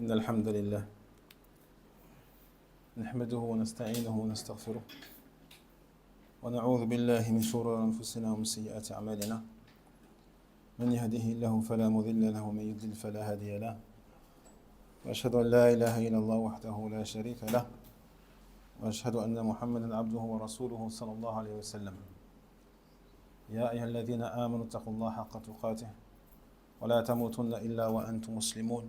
إن الحمد لله نحمده ونستعينه ونستغفره ونعوذ بالله من شرور أنفسنا ومن سيئات أعمالنا من يهده الله فلا مضل له ومن يضلل فلا هادي له وأشهد أن لا إله إلا الله وحده لا شريك له وأشهد أن محمدا عبده ورسوله صلى الله عليه وسلم يا أيها الذين آمنوا اتقوا الله حق تقاته ولا تموتن إلا وأنتم مسلمون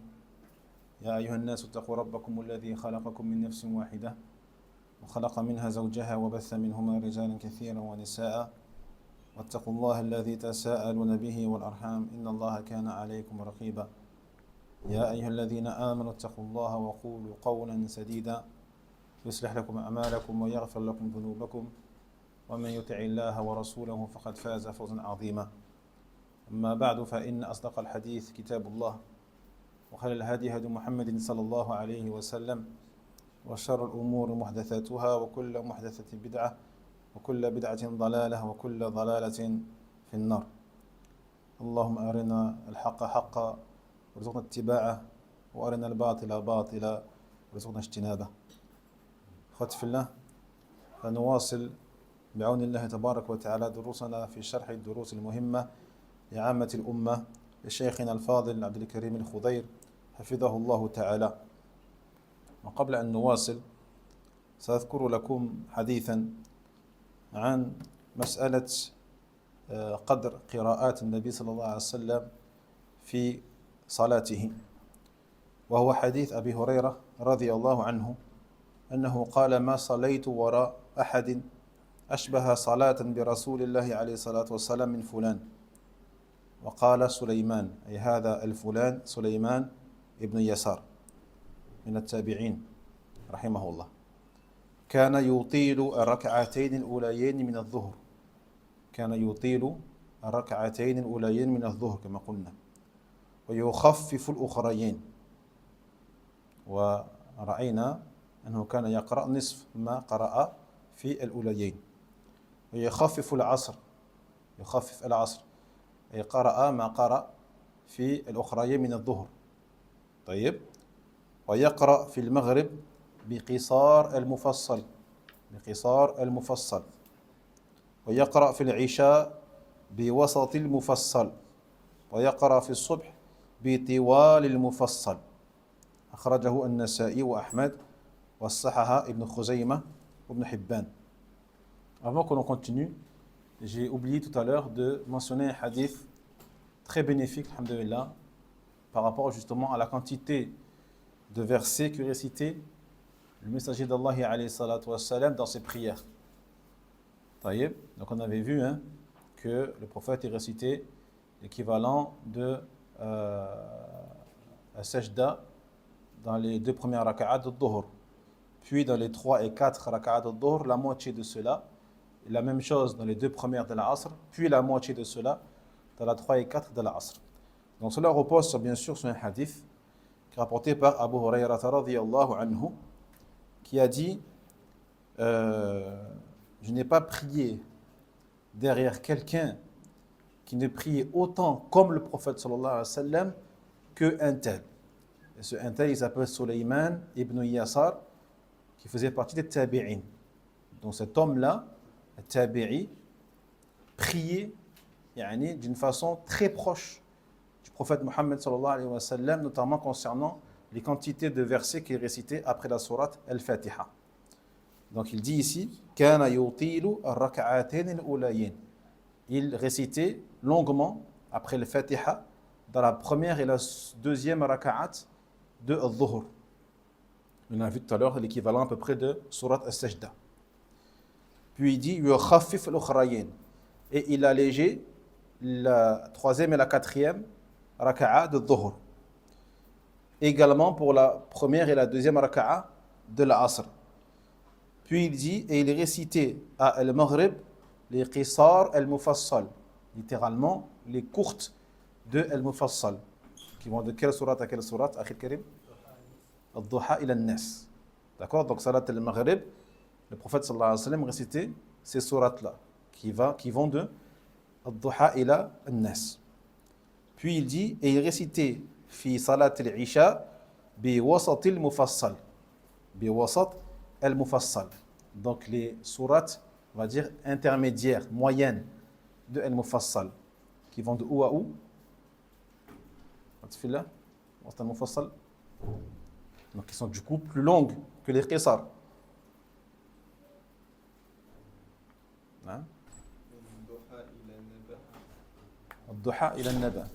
يا أيها الناس اتقوا ربكم الذي خلقكم من نفس واحدة وخلق منها زوجها وبث منهما رجالا كثيرا ونساء واتقوا الله الذي تساءلون به والأرحام إن الله كان عليكم رقيبا يا أيها الذين آمنوا اتقوا الله وقولوا قولا سديدا يصلح لكم أعمالكم ويغفر لكم ذنوبكم ومن يطع الله ورسوله فقد فاز فوزا عظيما أما بعد فإن أصدق الحديث كتاب الله وخير الهدي هدي محمد صلى الله عليه وسلم وشر الأمور محدثاتها وكل محدثة بدعة وكل بدعة ضلالة وكل ضلالة في النار اللهم أرنا الحق حقا وارزقنا اتباعه وأرنا الباطل باطلا وارزقنا اجتنابه. أخوتي في الله، فنواصل بعون الله تبارك وتعالى دروسنا في شرح الدروس المهمة لعامة الأمة لشيخنا الفاضل عبد الكريم الخضير حفظه الله تعالى. وقبل أن نواصل سأذكر لكم حديثا عن مسألة قدر قراءات النبي صلى الله عليه وسلم في صلاته، وهو حديث أبي هريرة رضي الله عنه أنه قال: ما صليت وراء أحد أشبه صلاة برسول الله عليه الصلاة والسلام من فلان. وقال سليمان، أي هذا الفلان سليمان ابن يسار من التابعين رحمه الله، كان يطيل الركعتين الأوليين من الظهر، كان يطيل الركعتين الأوليين من الظهر كما قلنا، ويخفف الأخريين، ورأينا أنه كان يقرأ نصف ما قرأ في الأوليين، ويخفف العصر، يخفف العصر أي قرأ ما قرأ في الأخريين من الظهر. طيب، ويقرأ في المغرب بقصار المفصل، بقصار المفصل، ويقرأ في العشاء بوسط المفصل، ويقرأ في الصبح بطوال المفصل. أخرجه النسائي وأحمد وصححه ابن خزيمة وابن حبان. Avant que l'on continue, j'ai oublié tout à l'heure de mentionner un hadith très bénéfique, alhamdulillah, par rapport justement à la quantité de versets que récitait le messager d'Allah alayhi salatu wassalam dans ses prières. Taïeb. Donc on avait vu que le prophète est récité l'équivalent de sajda dans les deux premières raka'at de dhuhr, puis dans les 3 et 4 raka'at de dhuhr, la moitié de cela, et la même chose dans les deux premières de l'asr, puis la moitié de cela dans la 3 et 4 de l'asr. Donc cela repose bien sûr sur un hadith qui est rapporté par Abu Hurayrata radiyallahu anhu, qui a dit je n'ai pas prié derrière quelqu'un qui ne priait autant comme le prophète sallallahu alayhi wa sallam que un tel. Et ce un tel, il s'appelle Sulayman ibn Yasar, qui faisait partie des tabi'in. Donc cet homme-là, le tabi'i, priait d'une façon très proche du prophète Mohammed sallallahu alayhi wa sallam, notamment concernant les quantités de versets qu'il récitait après la sourate Al-Fatiha. Donc il dit ici, Kana yutilu ar-rak'atayn al-ulayin. Il récitait longuement après le Fatiha dans la première et la deuxième raka'at de al-Dhuhr. On a vu tout à l'heure l'équivalent à peu près de sourate As-Sajda. Puis il dit yukhaffif al-ukhrayin, et il allégeait la troisième et la quatrième raka'a de Dhuhr. Également pour la première et la deuxième raka'a de l'Asr. Puis il dit, et il récitait à Al-Maghrib les qisar al-mufassal, littéralement les courtes de al-mufassal, qui vont de quelle sourate à quelle sourate, Akhil Karim? Al-Duha ila al-Nas. D'accord? Donc salat al-Maghrib, le prophète sallallahu alayhi wa sallam récitait ces sourates-là, qui vont de Al-Duha ila al-Nas. Puis il dit, et il récitait fi salat al-Isha بوسط المفصل. بوسط المفصل. Donc les sourates, on va dire intermédiaires, moyennes de المفصل, qui vont de où à où? Là, وسط المفصل. Donc qui sont du coup plus longues que les qisar. Hein? الضحى إلى النبأ.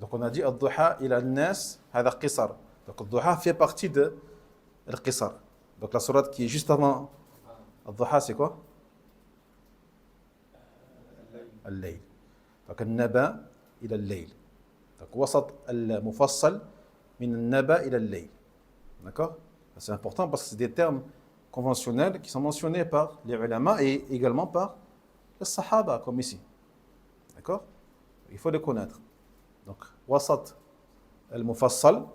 Donc on a dit الضحى إلى الناس هذا قصر. Donc الضحى fait partie de القصر. Donc la sourate qui est juste avant الضحى c'est quoi? الليل. Donc النبأ إلى الليل. Donc وسط المفصل من النبأ إلى الليل. D'accord? C'est important parce que c'est des termes conventionnels qui sont mentionnés par les ulama et également par les sahaba comme ici. D'accord? Il faut les connaître. Donc, wasat al-mufassal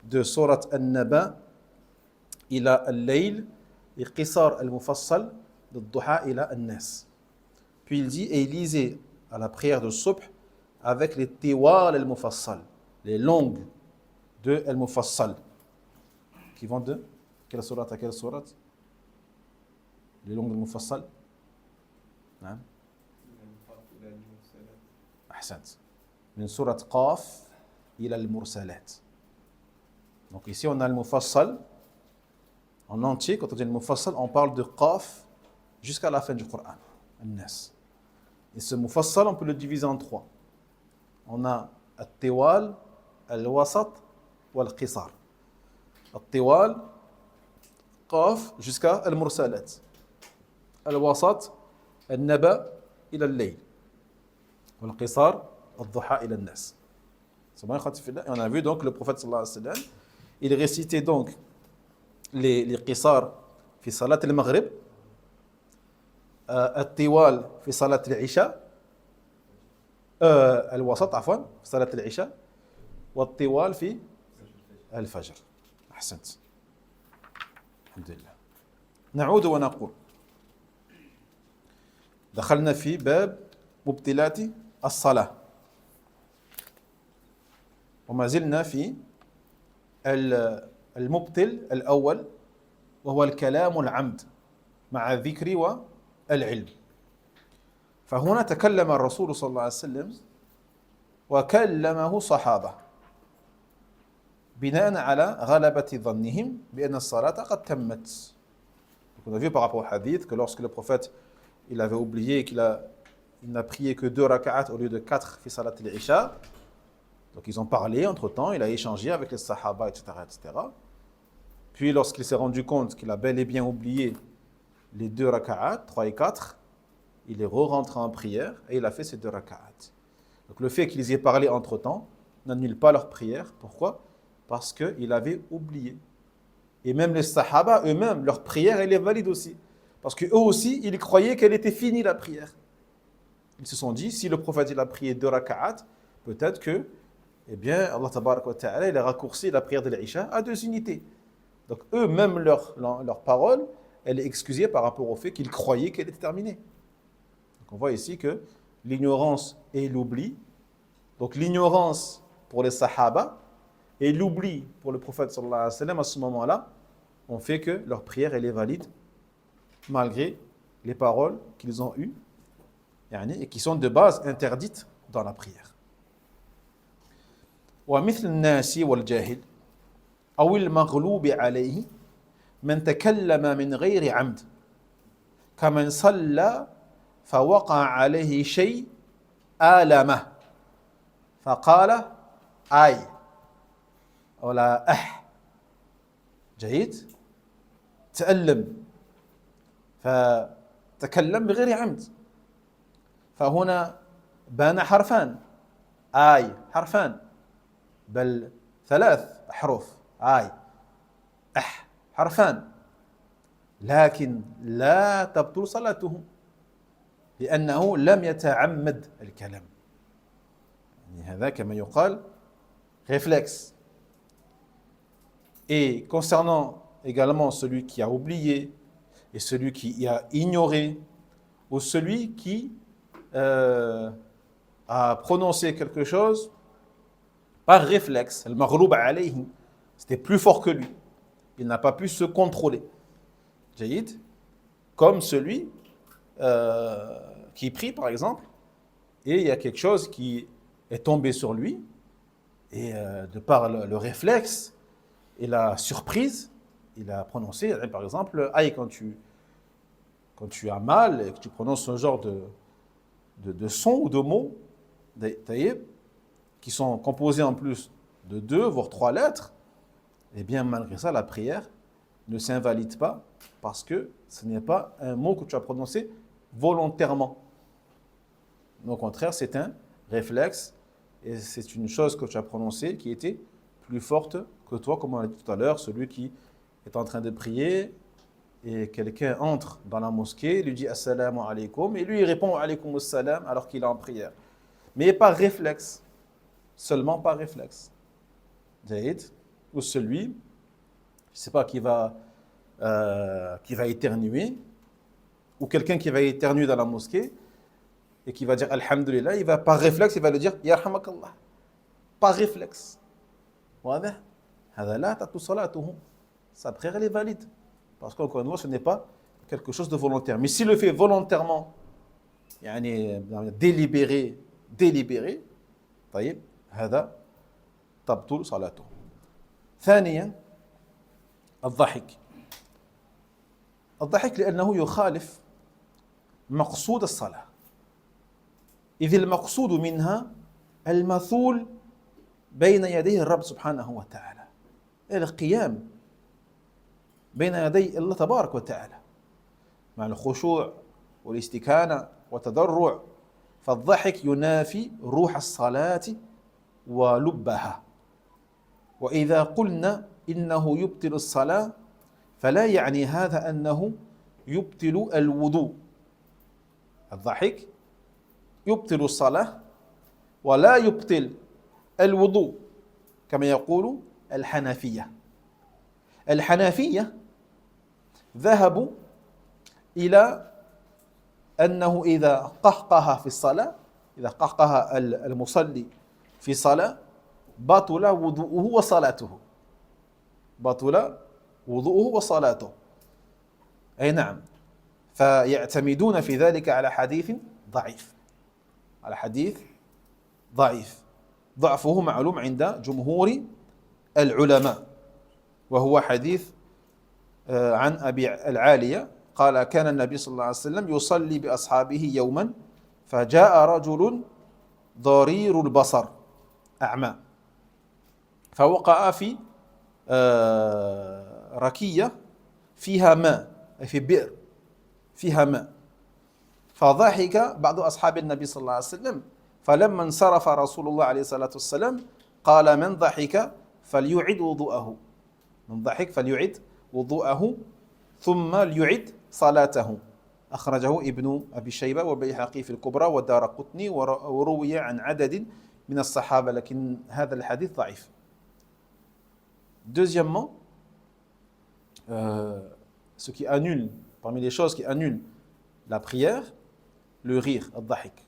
de surat al-naba ila al-layl et qisar al-mufassal de duha ila al-nas. Puis il dit, et il lisait à la prière de subh avec les tiwal al-mufassal, les longues de al-mufassal, qui vont de quelle surat à quelle surat? Les longues al-mufassal. Hein? أحسنت من سورة قاف إلى المرسلات. Donc ici on a le mufassal en entier. Quand on dit le mufassal, on parle de qaf jusqu'à la fin du Coran, al-nas. Et ce mufassal, on peut le diviser en trois. On a al-tiwal, al-wasat ou al-qisar. Al-tiwal, qaf jusqu'à al-mursalat. Al-wasat, al-naba ila al-layl. والقصار الضحى إلى الناس. Et on a vu donc le prophète sallallahu alayhi wa sallam, il récitait donc les qisar في صلاة المغرب, الطوال في صلاة العشاء, الوسط عفوا في صلاة العشاء, والطوال في الفجر. أحسنت. الحمد لله. نعود ونقول دخلنا في باب مبطلات الصلاة وما زلنا في المبطل الأول وهو الكلام العمد مع الذكر والعلم. فهنا تكلم الرسول صلى الله عليه وسلم وكلمه صحابة بناء على غلبة ظنهم بأن الصلاة قد تمت. On a vu par rapport au hadith que lorsque le prophète il avait oublié qu'il n'a prié que 2 raka'at au lieu de 4 fi salat al-isha. Donc ils ont parlé entre-temps, il a échangé avec les sahaba, etc., etc. Puis lorsqu'il s'est rendu compte qu'il a bel et bien oublié les 2 raka'at, 3 et 4, il est re-rentré en prière et il a fait ces 2 raka'at. Donc le fait qu'ils y aient parlé entre-temps n'annule pas leur prière. Pourquoi? Parce qu'il avait oublié. Et même les sahaba eux-mêmes, leur prière, elle est valide aussi. Parce qu'eux aussi, ils croyaient qu'elle était finie la prière. Ils se sont dit, si le prophète il a prié 2 raka'at, peut-être que, eh bien, Allah tabarak wa ta'ala, il a raccourci la prière de l'Isha à 2 unités. Donc eux-mêmes, leur parole, elle est excusée par rapport au fait qu'ils croyaient qu'elle était terminée. Donc on voit ici que l'ignorance et l'oubli, donc l'ignorance pour les sahaba et l'oubli pour le prophète sallallahu alayhi wa sallam à ce moment-là, ont fait que leur prière elle est valide malgré les paroles qu'ils ont eues et qui sont de base interdites dans la prière. ومثل الناس والجاهل أو المغلوب عليه من تكلم من غير عمد كمن صلى فوقع عليه شيء آلمه فقال آي ولا جيد تألم فتكلم بغير عمد. فهنا بان حرفان آي حرفان بل 3 أحرف آي حرفان لكن لا تبطل صلاته لأنه لم يتعمد الكلام. يعني هذا كما يقال réflexe. Et concernant également celui qui a oublié et celui qui a ignoré ou celui qui a prononcé quelque chose par réflexe, al-maghloub alayhi, C'était plus fort que lui. Il n'a pas pu se contrôler. Jaïd, comme celui qui prie, par exemple, et il y a quelque chose qui est tombé sur lui, et de par le réflexe et la surprise, il a prononcé, par exemple, aïe, quand tu as mal et que tu prononces ce genre de son ou de mots, qui sont composés en plus de 2, voire 3 lettres, et bien malgré ça, la prière ne s'invalide pas parce que ce n'est pas un mot que tu as prononcé volontairement. Au contraire, c'est un réflexe et c'est une chose que tu as prononcée qui était plus forte que toi, comme on l'a dit tout à l'heure, celui qui est en train de prier et quelqu'un entre dans la mosquée, lui dit assalamu alaikum et lui il répond alaykoum assalam alors qu'il est en prière. Mais par réflexe, seulement par réflexe. Zaïd, ou celui, je ne sais pas, qui va éternuer, ou quelqu'un qui va éternuer dans la mosquée et qui va dire alhamdulillah, il va par réflexe, il va le dire yarhamakallah. Par réflexe. Sa prière elle est valide. Parce qu'encore une fois, ce n'est pas quelque chose de volontaire. Mais s'il le fait volontairement, délibéré, طيب هذا تبطل صلاته. ثانيا الضحك لأنه يخالف مقصود الصلاة إذ المقصود منها المثول بين يديه الرب سبحانه وتعالى القيام بين يدي الله تبارك وتعالى مع الخشوع والاستكانة والتضرع فالضحك ينافي روح الصلاة ولبها وإذا قلنا إنه يبطل الصلاة فلا يعني هذا أنه يبطل الوضوء الضحك يبطل الصلاة ولا يبطل الوضوء كما يقول الحنفية ذهبوا إلى أنه إذا قهقه في الصلاة إذا قهقه المصلي في صلاة بطل وضوءه وصلاته أي نعم فيعتمدون في ذلك على حديث ضعيف ضعفه معلوم عند جمهور العلماء وهو حديث عن أبي العالية قال كان النبي صلى الله عليه وسلم يصلي بأصحابه يوما فجاء رجل ضرير البصر أعمى فوقع في ركية فيها ماء في بئر فيها ماء فضحك بعض أصحاب النبي صلى الله عليه وسلم فلما انصرف رسول الله عليه الصلاة والسلام قال من ضحك فليعد وضوءه ثم ليعد صلاته أخرجه ابن أبي شيبة وبيهقي في الكبرى والدارقطني وروي عن عدد من الصحابة لكن هذا الحديث ضعيف. Deuxièmement, ce qui annule, parmi les choses qui annulent la prière, le rire, al-dhahik.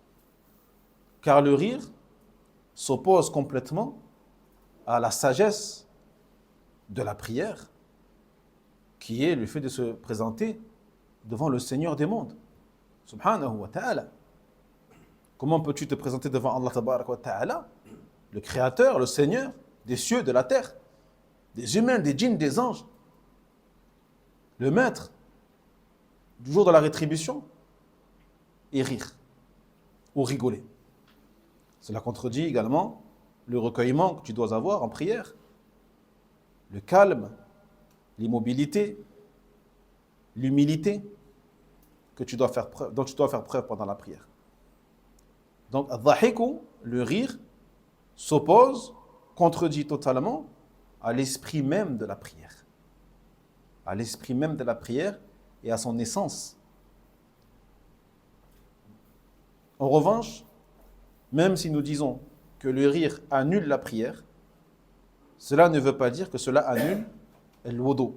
Car le rire s'oppose complètement à la sagesse de la prière, qui est le fait de se présenter devant le Seigneur des mondes, subhanahu wa ta'ala. Comment peux-tu te présenter devant Allah tabarak wa ta'ala, le Créateur, le Seigneur des cieux, de la terre, des humains, des djinns, des anges, le Maître du jour de la rétribution, et rire ou rigoler. Cela contredit également le recueillement que tu dois avoir en prière, le calme, l'immobilité, l'humilité dont tu dois faire preuve pendant la prière. Donc, al-dhahiku, le rire, s'oppose, contredit totalement à l'esprit même de la prière. À l'esprit même de la prière et à son essence. En revanche, même si nous disons que le rire annule la prière, cela ne veut pas dire que cela annule al-wudu,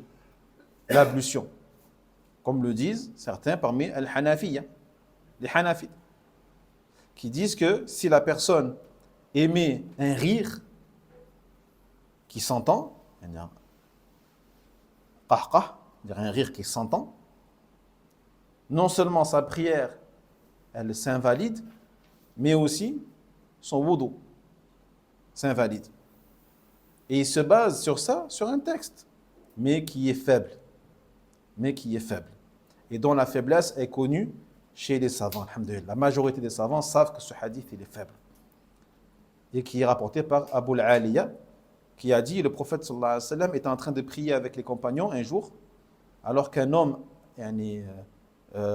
l'ablution. Comme le disent certains parmi les Hanafites, qui disent que si la personne émet un rire qui s'entend, il y a qahqah, un rire qui s'entend, non seulement sa prière, elle s'invalide, mais aussi son wudu s'invalide. Et il se base sur ça, sur un texte, mais qui est faible. Et dont la faiblesse est connue chez les savants, alhamdoulilah. La majorité des savants savent que ce hadith, il est faible. Et qui est rapporté par Abu al-Aliya, qui a dit, le prophète sallallahu alayhi wa sallam était en train de prier avec les compagnons un jour, alors qu'un homme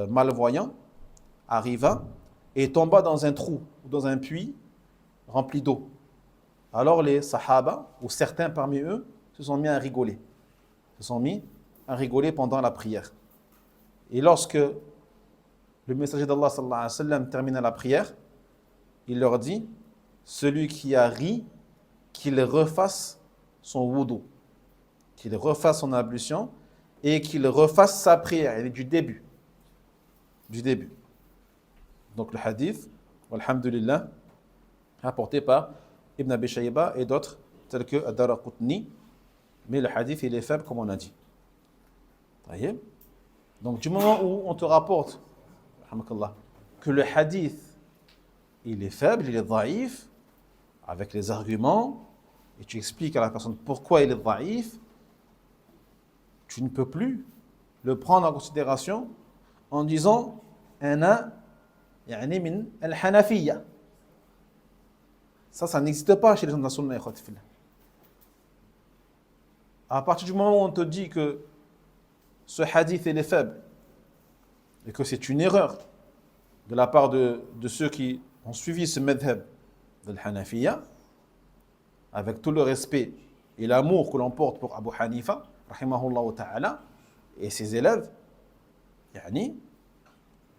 malvoyant arriva et tomba dans un trou, dans un puits rempli d'eau. Alors les sahaba, ou certains parmi eux, se sont mis à rigoler. Pendant la prière. Et lorsque le messager d'Allah sallallahu alayhi wa sallam termina la prière, il leur dit, celui qui a ri, qu'il refasse son wudu, qu'il refasse son ablution et qu'il refasse sa prière. Elle est du début. Donc le hadith, alhamdulillah, rapporté par Ibn Abi Shayba et d'autres, tels que Ad-Daraqutni, mais le hadith il est faible comme on a dit. Donc du moment où on te rapporte que le hadith il est faible, il est dhaïf, avec les arguments, et tu expliques à la personne pourquoi il est dhaïf, tu ne peux plus le prendre en considération en disant ana yani min al-hanafiyya. Ça n'existe pas chez les gens de la sunna. À partir du moment où on te dit que ce hadith il est faible et que c'est une erreur de la part de ceux qui ont suivi ce madhab de l'Hanafiyya, avec tout le respect et l'amour que l'on porte pour Abu Hanifa, rahimahullah ta'ala, et ses élèves,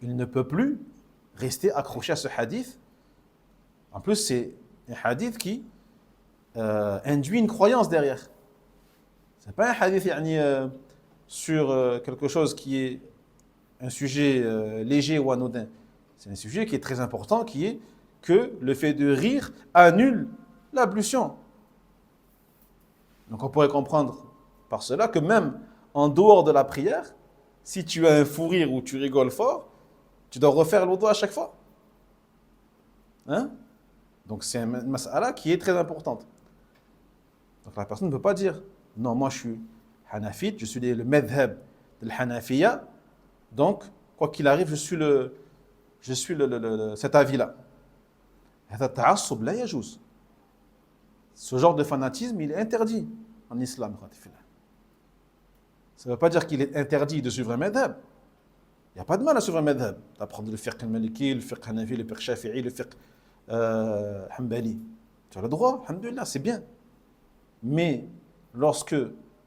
il ne peut plus rester accroché à ce hadith. En plus, c'est un hadith qui induit une croyance derrière. Ce n'est pas un hadith sur quelque chose qui est un sujet léger ou anodin. C'est un sujet qui est très important, qui est que le fait de rire annule l'ablution. Donc on pourrait comprendre par cela que même en dehors de la prière, si tu as un fou rire ou tu rigoles fort, tu dois refaire le wudu à chaque fois. Donc c'est une mas'ala qui est très importante. Donc la personne ne peut pas dire non, moi je suis hanafite, je suis le madhab de l'Hanafiyya, donc quoi qu'il arrive, je suis cet avis-là. Ce genre de fanatisme, il est interdit en islam. Ça ne veut pas dire qu'il est interdit de suivre un madhab. Il n'y a pas de mal à suivre un madhab, d'apprendre le fiqh al-maliki, le fiqh hanafi, le fiqh shafi'i, le fiqh hanbali. Tu as le droit, alhamdoulilah, c'est bien. Mais lorsque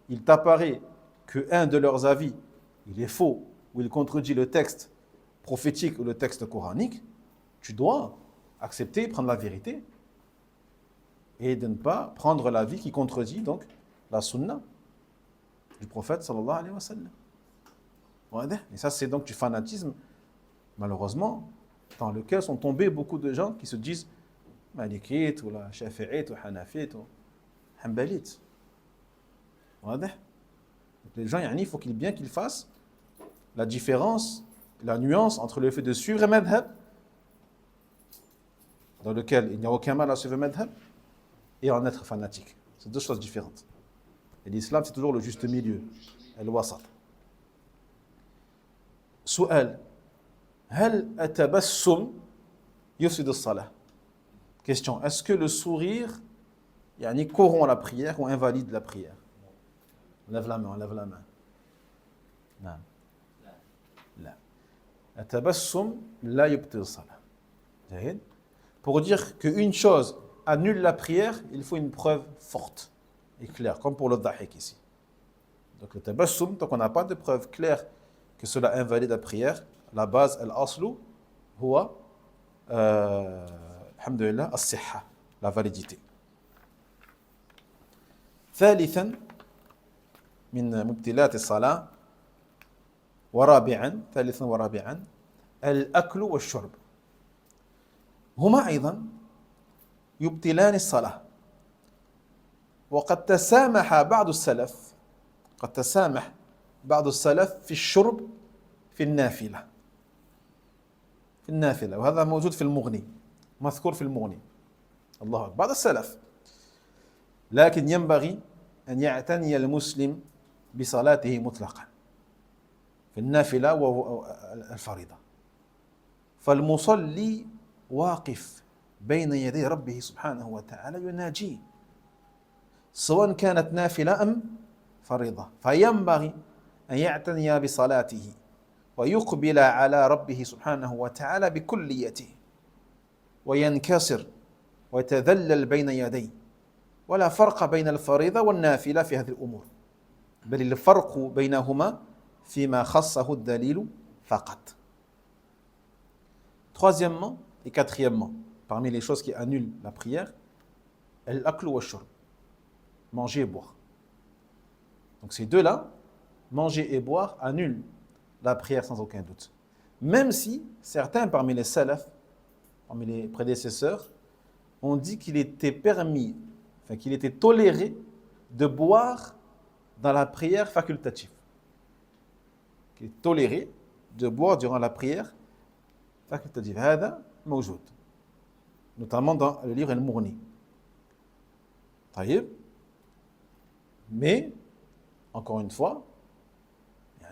il t'apparaît qu'un de leurs avis, il est faux, ou il contredit le texte prophétique ou le texte coranique, tu dois accepter, prendre la vérité et de ne pas prendre l'avis qui contredit donc la sunna du prophète sallallahu alayhi wa sallam. Et ça, c'est donc du fanatisme, malheureusement, dans lequel sont tombés beaucoup de gens qui se disent malikites ou la shafi'ites ou hanafites ou hanbalites. Les gens, il faut bien qu'ils fassent la différence, la nuance entre le fait de suivre un madhab, dans lequel il n'y a aucun mal à suivre un madhab, et en être fanatique. C'est deux choses différentes. Et l'islam, c'est toujours le juste milieu, al-wasat. Su'al, hal atabassum yufsid as-salah? Question, est-ce que le sourire corrompt la prière ou invalide la prière? Lève la main. Non. La. Atabassum la yubtil as-salah. Pour dire qu'une chose annule la prière, il faut une preuve forte et claire, comme pour le dhahik ici. Donc le tabassum, tant qu'on n'a pas de preuve claire que cela invalide la prière, la base, al-aslu, huwa, alhamdulillah, as-sihha, la validité. ثالثا من مبتلات الصلاة ورابعا الأكل والشرب هما أيضا يبطلان الصلاة وقد تسامح بعض السلف قد تسامح بعض السلف في الشرب في النافلة وهذا موجود في المغني مذكور في المغني الله أكبر بعض السلف لكن ينبغي أن يعتني المسلم بصلاته مطلقا في النافلة والفريضة فالمصلي واقف بين يدي ربه سبحانه وتعالى يناجيه سواء كانت نافلة أم فريضة فينبغي أن يعتني بصلاته ويقبل على ربه سبحانه وتعالى بكليته وينكسر ويتذلل بين يديه ولا فرق بين الفريضة والنافلة في هذه الأمور بل الفرق بينهما فيما خصه الدليل فقط. Troisièmement et quatrièmement, parmi les choses qui annulent la prière, al-akl wa shurb, manger et boire. Donc ces deux-là, manger et boire, annulent la prière sans aucun doute. Même si certains parmi les salaf, parmi les prédécesseurs, ont dit qu'il était permis, enfin qu'il était toléré de boire dans la prière facultative. Qu'il est toléré de boire durant la prière facultative. هذا موجود. Notamment dans le livre Al-Mughni. طيب. Mais, encore une fois,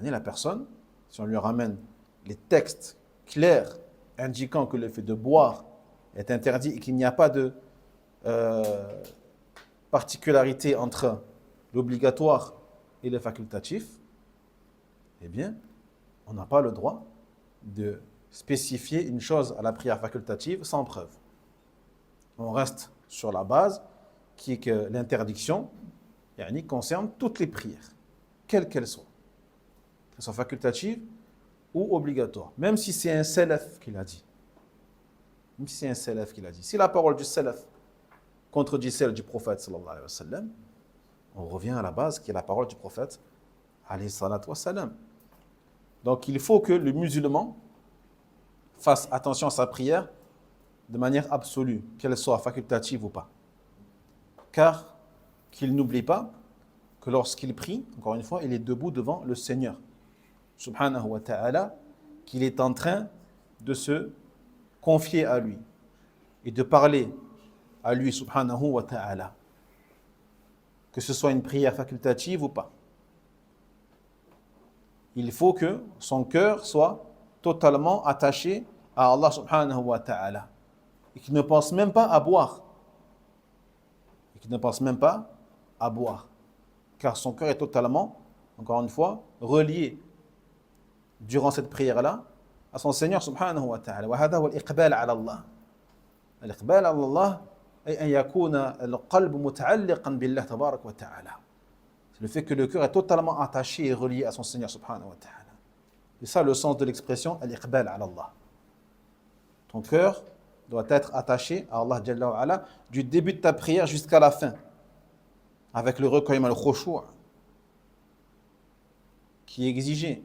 la personne, si on lui ramène les textes clairs indiquant que le fait de boire est interdit et qu'il n'y a pas de particularité entre l'obligatoire et le facultatif, eh bien, on n'a pas le droit de spécifier une chose à la prière facultative sans preuve. On reste sur la base qui est que l'interdiction concerne toutes les prières, quelles qu'elles soient, qu'elles soient facultatives ou obligatoires, même si c'est un salaf qui l'a dit. Même si c'est un salaf qui l'a dit. Si la parole du salaf contredit celle du prophète sallallahu alayhi wa sallam, on revient à la base qui est la parole du prophète alayhi salatu wa sallam. Donc il faut que le musulman fasse attention à sa prière de manière absolue, qu'elle soit facultative ou pas. Car qu'il n'oublie pas que lorsqu'il prie, encore une fois, il est debout devant le Seigneur, subhanahu wa ta'ala, qu'il est en train de se confier à lui et de parler à lui, subhanahu wa ta'ala, que ce soit une prière facultative ou pas. Il faut que son cœur soit totalement attaché à Allah subhanahu wa ta'ala et qu'il ne pense même pas à boire. Car son cœur est totalement, encore une fois, relié durant cette prière-là à son Seigneur subhanahu wa ta'ala. وهذا هو الإقبال على الله. الإقبال على الله أي أن يكون القلب متعلقا بالله تبارك وتعالى. C'est le fait que le cœur est totalement attaché et relié à son Seigneur subhanahu wa ta'ala. C'est ça le sens de l'expression al-iqbal ala Allah. Ton cœur doit être attaché à Allah Jalla wa ala du début de ta prière jusqu'à la fin, avec le recueillement, le khushu' qui est exigé,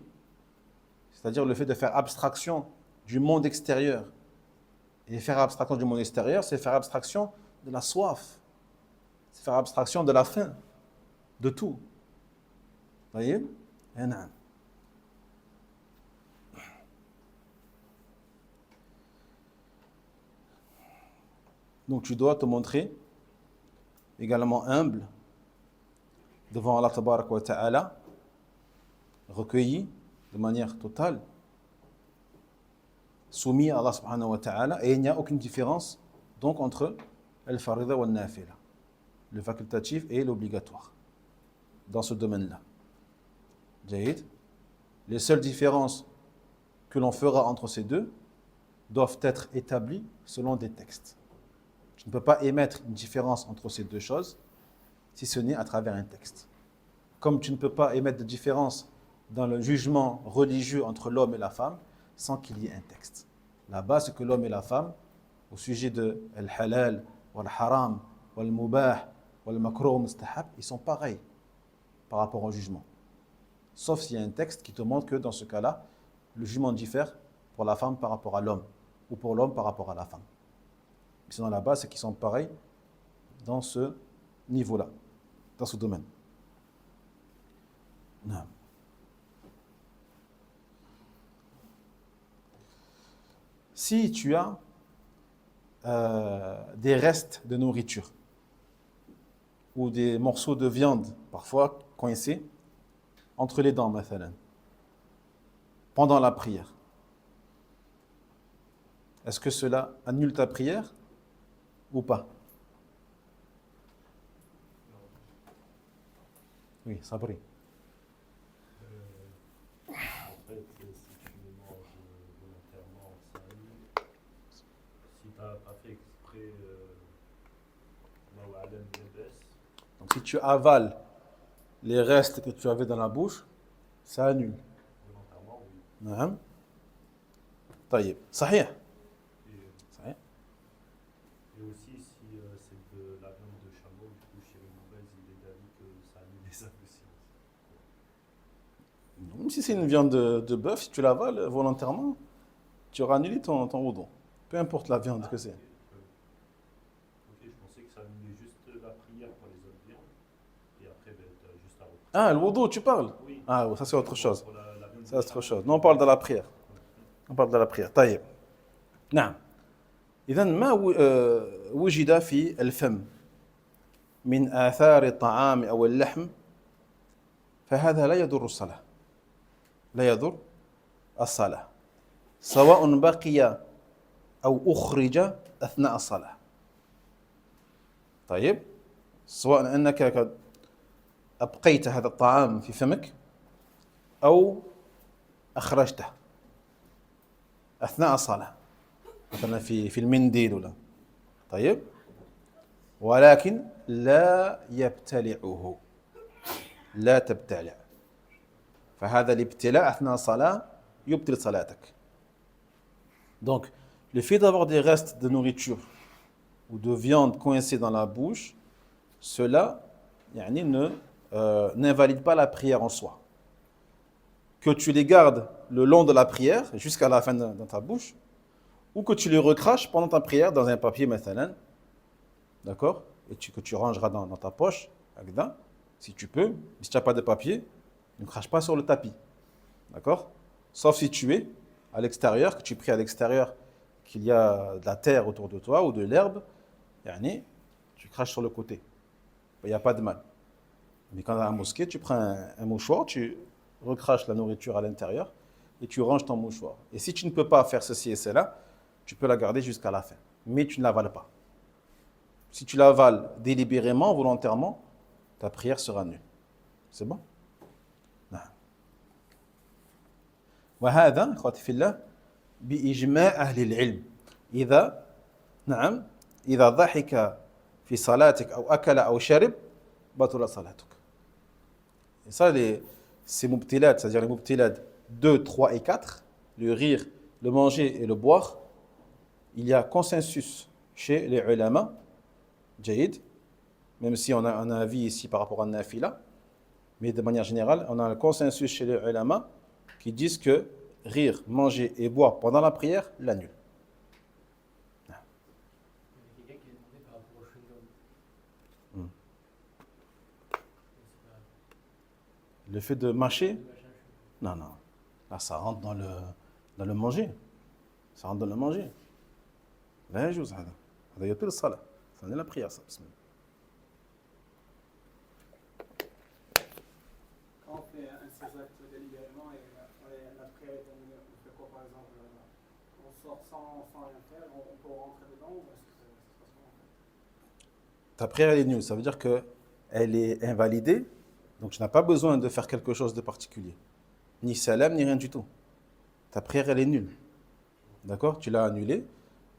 c'est-à-dire le fait de faire abstraction du monde extérieur. Et faire abstraction du monde extérieur, c'est faire abstraction de la soif, c'est faire abstraction de la faim, de tout. Vous voyez? Donc tu dois te montrer également humble devant Allah tabarak wa ta'ala, recueilli de manière totale, soumis à Allah subhanahu wa ta'ala, et il n'y a aucune différence donc entre al-farida wa al-nafila, le facultatif et l'obligatoire dans ce domaine-là. Jaïd. Les seules différences que l'on fera entre ces deux doivent être établies selon des textes. Tu ne peux pas émettre une différence entre ces deux choses si ce n'est à travers un texte. Comme tu ne peux pas émettre de différence dans le jugement religieux entre l'homme et la femme sans qu'il y ait un texte. La base, c'est que l'homme et la femme, au sujet de al-halal, wal-haram, wal-mubah, wal-makruh, mustahab, ils sont pareils par rapport au jugement. Sauf s'il y a un texte qui te montre que dans ce cas-là, le jugement diffère pour la femme par rapport à l'homme ou pour l'homme par rapport à la femme. Sinon, la base, c'est qu'ils sont pareils dans ce niveau-là. dans ce domaine. Non. Si tu as des restes de nourriture ou des morceaux de viande, parfois coincés, entre les dents, mathalan, pendant la prière, est-ce que cela annule ta prière ou pas? Oui, Sabri. En fait, si tu les manges volontairement, ça annule. Si tu n'as pas fait exprès, Donc si tu avales les restes que tu avais dans la bouche, ça annule. volontairement, oui. نعم. طيب صحيح. صحيح. Et aussi, si c'est de la viande de chameau, du coup, chez les mauvaises, il est d'avis que ça annule les ablutions. Même si c'est une viande de bœuf, si tu l'avales volontairement, tu auras annulé ton wudu. Peu importe la viande que c'est. Ok, je pensais que ça annulait juste la prière pour les autres viandes. Et après, ben, tu as juste à reprendre. Ah, le wudu, tu parles? Oui. Ah, ça c'est autre chose. Pour la viande Ça de c'est autre chameau. chose. Non, on parle de la prière. On parle de la prière. طيب. نعم. إذا ما وجد في الفم من آثار الطعام أو اللحم فهذا لا يضر الصلاة. لا يضر الصلاة. سواء بقي أو أخرج أثناء الصلاة. طيب. سواء أنك قد أبقيت هذا الطعام في فمك أو أخرجته أثناء الصلاة مثلا في المنديل ولا. طيب. ولكن لا يبتلعه. لا تبتلع. فهذا الابتلاع أثناء الصلاة يبطل صلاتك. Donc, le fait d'avoir des restes de nourriture ou de viande coincés dans la bouche, cela n'invalide pas la prière en soi. Que tu les gardes le long de la prière, jusqu'à la fin dans ta bouche, ou que tu les recraches pendant ta prière dans un papier, mathalan, d'accord, et que tu rangeras dans ta poche, si tu peux. Mais si tu n'as pas de papier, ne crache pas sur le tapis, d'accord, sauf si tu es à l'extérieur, que tu pries à l'extérieur, qu'il y a de la terre autour de toi ou de l'herbe, tu craches sur le côté, il n'y a pas de mal. Mais quand dans la mosquée, tu prends un mouchoir, tu recraches la nourriture à l'intérieur et tu ranges ton mouchoir. Et si tu ne peux pas faire ceci et cela, tu peux la garder jusqu'à la fin. Mais tu ne l'avales pas. Si tu l'avales délibérément, volontairement, ta prière sera nulle. C'est bon? نعم. وهذا اخواتي في الله باجماع اهل العلم اذا ضحك في صلاتك او اكل او شرب بطلت صلاتك. Et ça, ces mubtilat, c'est-à-dire les mubtilat 2, 3 et 4, le rire, le manger et le boire, il y a consensus chez les ulama, jaïd, même si on a un avis ici par rapport à nafila, mais de manière générale, on a un consensus chez les ulama qui disent que rire, manger et boire pendant la prière l'annule. Le fait de mâcher, non. Là, ça rentre dans le manger. Ça rentre dans le manger. لا يجوز هذا. هذا يبطل الصلاة. Ça n'est la prière, ça. Quand on fait un de ces actes délibérément et la prière est annulée, on fait quoi par exemple? On sort sans rien faire, on peut rentrer dedans ou est-ce que ça se passe comment en fait? Ta prière elle est nulle, ça veut dire qu'elle est invalidée, donc tu n'as pas besoin de faire quelque chose de particulier. Ni salam, ni rien du tout. Ta prière elle est nulle. D'accord? Tu l'as annulée,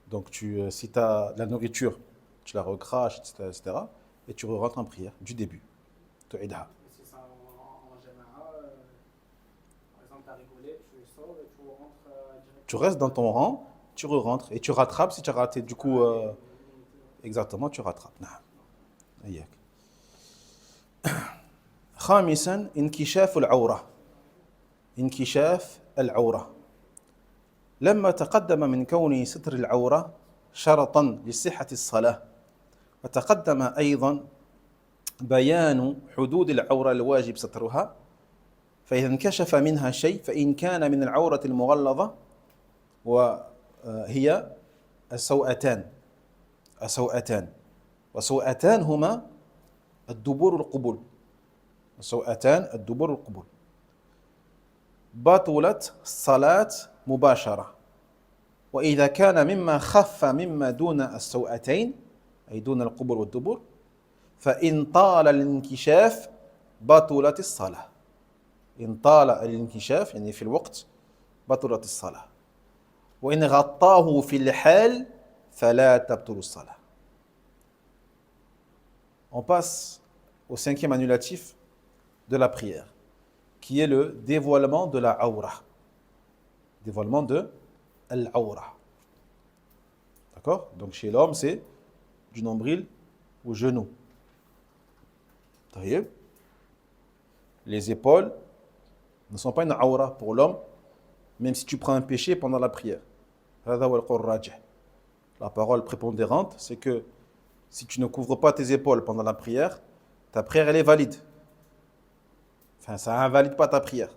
donc si tu as de la nourriture, tu la recraches, etc. Et tu rentres en prière du début. Tu aides. Si c'est en général, par exemple, tu as rigolé, tu sors et tu rentres direct. Tu restes dans ton rang, tu re-rentres et tu rattrapes si tu as raté. Du coup, exactement, tu rattrapes. نعم. إياك. خامسا انكشاف العورة. انكشاف العورة. لما تقدم من كون ستر العورة شرطا لصحة الصلاة، وتقدم أيضا بيان حدود العورة الواجب سترها فإذا انكشف منها شيء فإن كان من العورة المغلظة وهي السوءتان وسوءتان هما الدبور والقبول السوءتان الدبور والقبول بطلت الصلاة مباشرة وإذا كان مما خف مما دون السوءتين أي دون القبول والدبور فإن طال الانكشاف بطلت الصلاة إن طال الانكشاف يعني في الوقت بطلت الصلاة وإن غطاه في الحال فلا تبطل الصلاة. On passe au cinquième annulatif de la prière, qui est le dévoilement de la aura. Dévoilement de l'aura. D'accord? Donc chez l'homme, c'est du nombril au genou. Les épaules ne sont pas une aura pour l'homme, même si tu prends un péché pendant la prière. La parole prépondérante, c'est que si tu ne couvres pas tes épaules pendant la prière, ta prière, elle est valide. Enfin, ça invalide pas ta prière.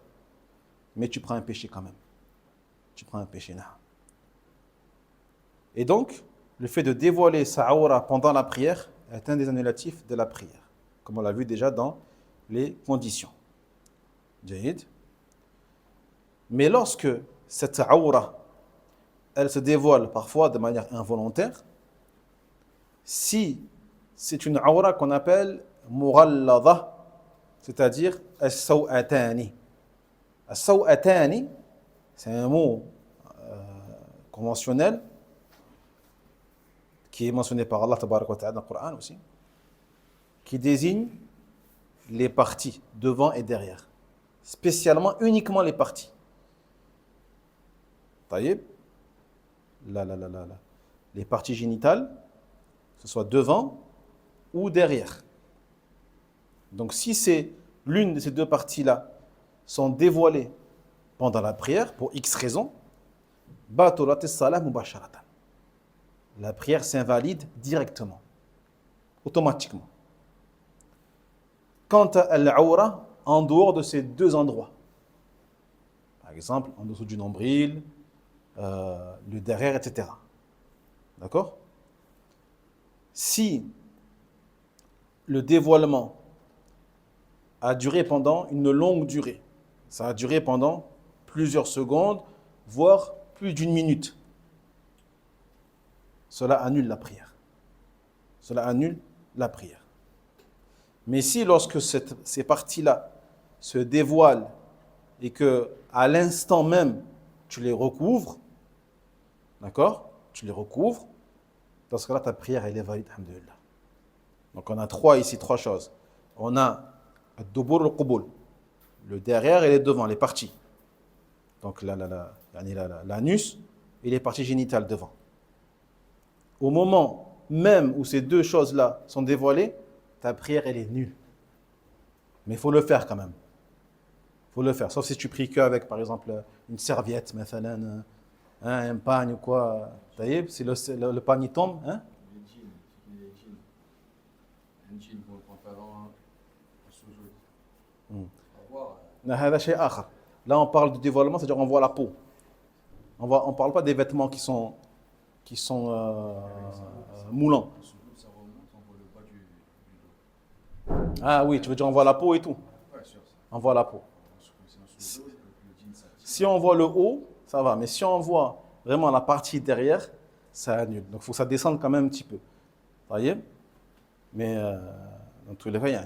Mais tu prends un péché quand même. Tu prends un péché. Et donc, le fait de dévoiler sa aura pendant la prière est un des annulatifs de la prière. Comme on l'a vu déjà dans les conditions. Jahid. Mais lorsque cette aura, elle se dévoile parfois de manière involontaire, si c'est une aura qu'on appelle mughallada, c'est-à-dire as-saw'atani. As-saw'atani, c'est un mot conventionnel qui est mentionné par Allah tabaraka wa ta'ala dans le Coran aussi, qui désigne les parties devant et derrière, spécialement uniquement les parties. Taïb, les parties génitales, que ce soit devant ou derrière. Donc si c'est l'une de ces deux parties-là sont dévoilées pendant la prière, pour X raisons, batalat as-salah mubasharatan. La prière s'invalide directement, automatiquement. Quant à l'aura, en dehors de ces deux endroits, par exemple en dessous du nombril, le derrière, etc. D'accord? Si le dévoilement a duré pendant une longue durée, ça a duré pendant plusieurs secondes, voire plus d'une minute, cela annule la prière. Cela annule la prière. Mais si lorsque ces parties-là se dévoilent et que à l'instant même tu les recouvres, d'accord? Tu les recouvres, dans ce cas-là ta prière elle est valide, alhamdoulilah. Donc on a trois choses. On a ad-dubur al-qubul, le derrière et les devant, les parties. Donc l'anus et les parties génitales devant. Au moment même où ces deux choses-là sont dévoilées, ta prière, elle est nulle. Mais il faut le faire quand même. Il faut le faire. Sauf si tu pries qu'avec, par exemple, une serviette, un pagne ou quoi. Si le pagne tombe. Hein? Les jeans pour le pantalon, Là, on parle de dévoilement, c'est-à-dire on voit la peau. On ne parle pas des vêtements qui sont moulants. Ah oui, tu veux dire on voit la peau et tout. On voit la peau. Si on voit le haut, ça va. Mais si on voit vraiment la partie derrière, ça annule. Donc il faut que ça descende quand même un petit peu. Vous voyez? Mais dans tous les cas,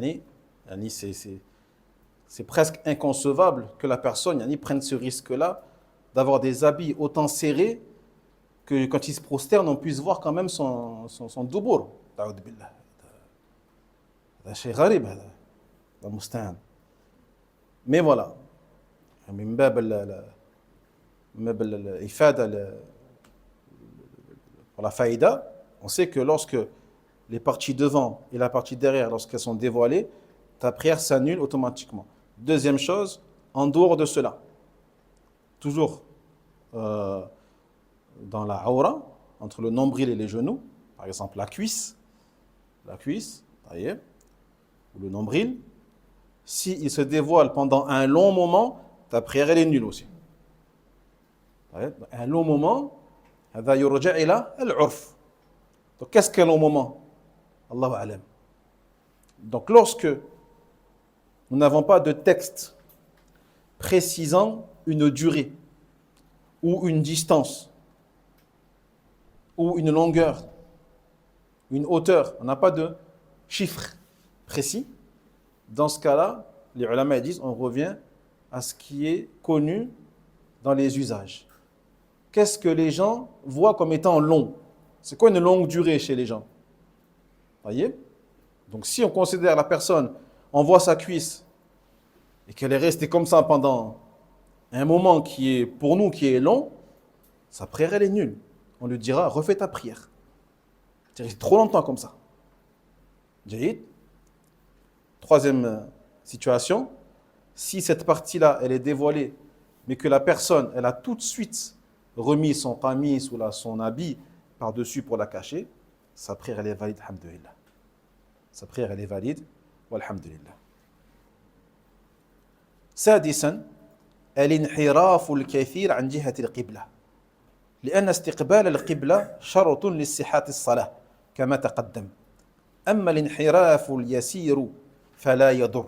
c'est presque inconcevable que la personne prenne ce risque-là d'avoir des habits autant serrés que quand il se prosterne, on puisse voir quand même son doubour. Mais voilà. Pour la faïda, on sait que lorsque les parties devant et la partie derrière, lorsqu'elles sont dévoilées, ta prière s'annule automatiquement. Deuxième chose, en dehors de cela, toujours dans la aura, entre le nombril et les genoux, par exemple la cuisse, ou le nombril, s'il se dévoile pendant un long moment, ta prière elle est nulle aussi. Un long moment, هذا يرجع إلى العرف. Donc qu'est-ce qu'un long moment? Allahu a'lam. Donc lorsque nous n'avons pas de texte précisant une durée ou une distance ou une longueur, une hauteur, on n'a pas de chiffre précis, dans ce cas-là, les ulama disent on revient à ce qui est connu dans les usages. Qu'est-ce que les gens voient comme étant long? C'est quoi une longue durée chez les gens? Voyez? Donc si on considère la personne, on voit sa cuisse et qu'elle est restée comme ça pendant un moment qui est pour nous qui est long, sa prière elle est nulle. On lui dira refais ta prière. C'est trop longtemps comme ça. Jahid. Troisième situation, si cette partie-là elle est dévoilée, mais que la personne elle a tout de suite remis son qamis ou son habit par-dessus pour la cacher, sa prière elle est valide, alhamdulillah. Sa prière elle est valide, walhamdulillah. سادسا الانحراف الكثير عن جهة القبلة لأن استقبال القبلة شرط لصحة الصلاة كما تقدم أما الانحراف اليسير فلا يضر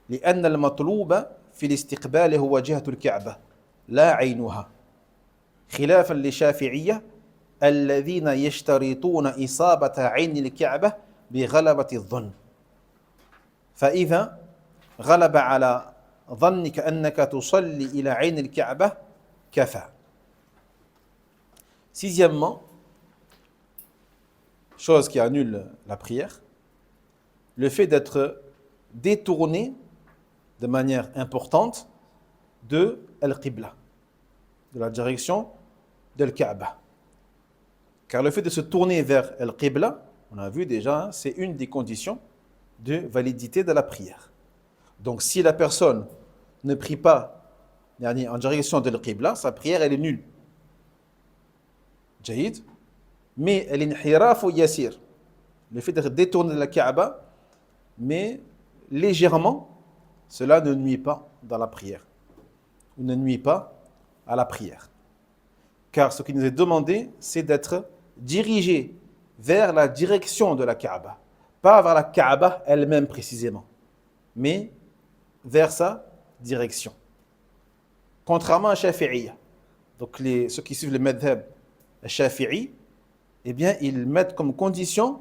لأن المطلوب في الاستقبال هو جهة الكعبة لا عينها خلافا للشافعية الذين يشترطون إصابة عين الكعبة بغلبة الظن فإذا غلب على ظنك أنك تصلي إلى عين الكعبة كفى. Sixièmement, chose qui annule la prière, le fait d'être détourné de manière importante de Al-Qibla, de la direction de Al-Kaaba. Car le fait de se tourner vers Al-Qibla, on a vu déjà, c'est une des conditions de validité de la prière. Donc si la personne ne prie pas en direction de Al-Qibla, sa prière elle est nulle. Jahid. Mais l'inhiraf yasir, le fait d'être détourné de la Kaaba, mais légèrement, cela ne nuit pas dans la prière. Ou ne nuit pas à la prière. Car ce qui nous est demandé, c'est d'être dirigé vers la direction de la Kaaba. Pas vers la Kaaba elle-même précisément, mais vers sa direction. Contrairement à Shafi'iyya. Donc ceux qui suivent le madhab Shafi'i, eh bien ils mettent comme condition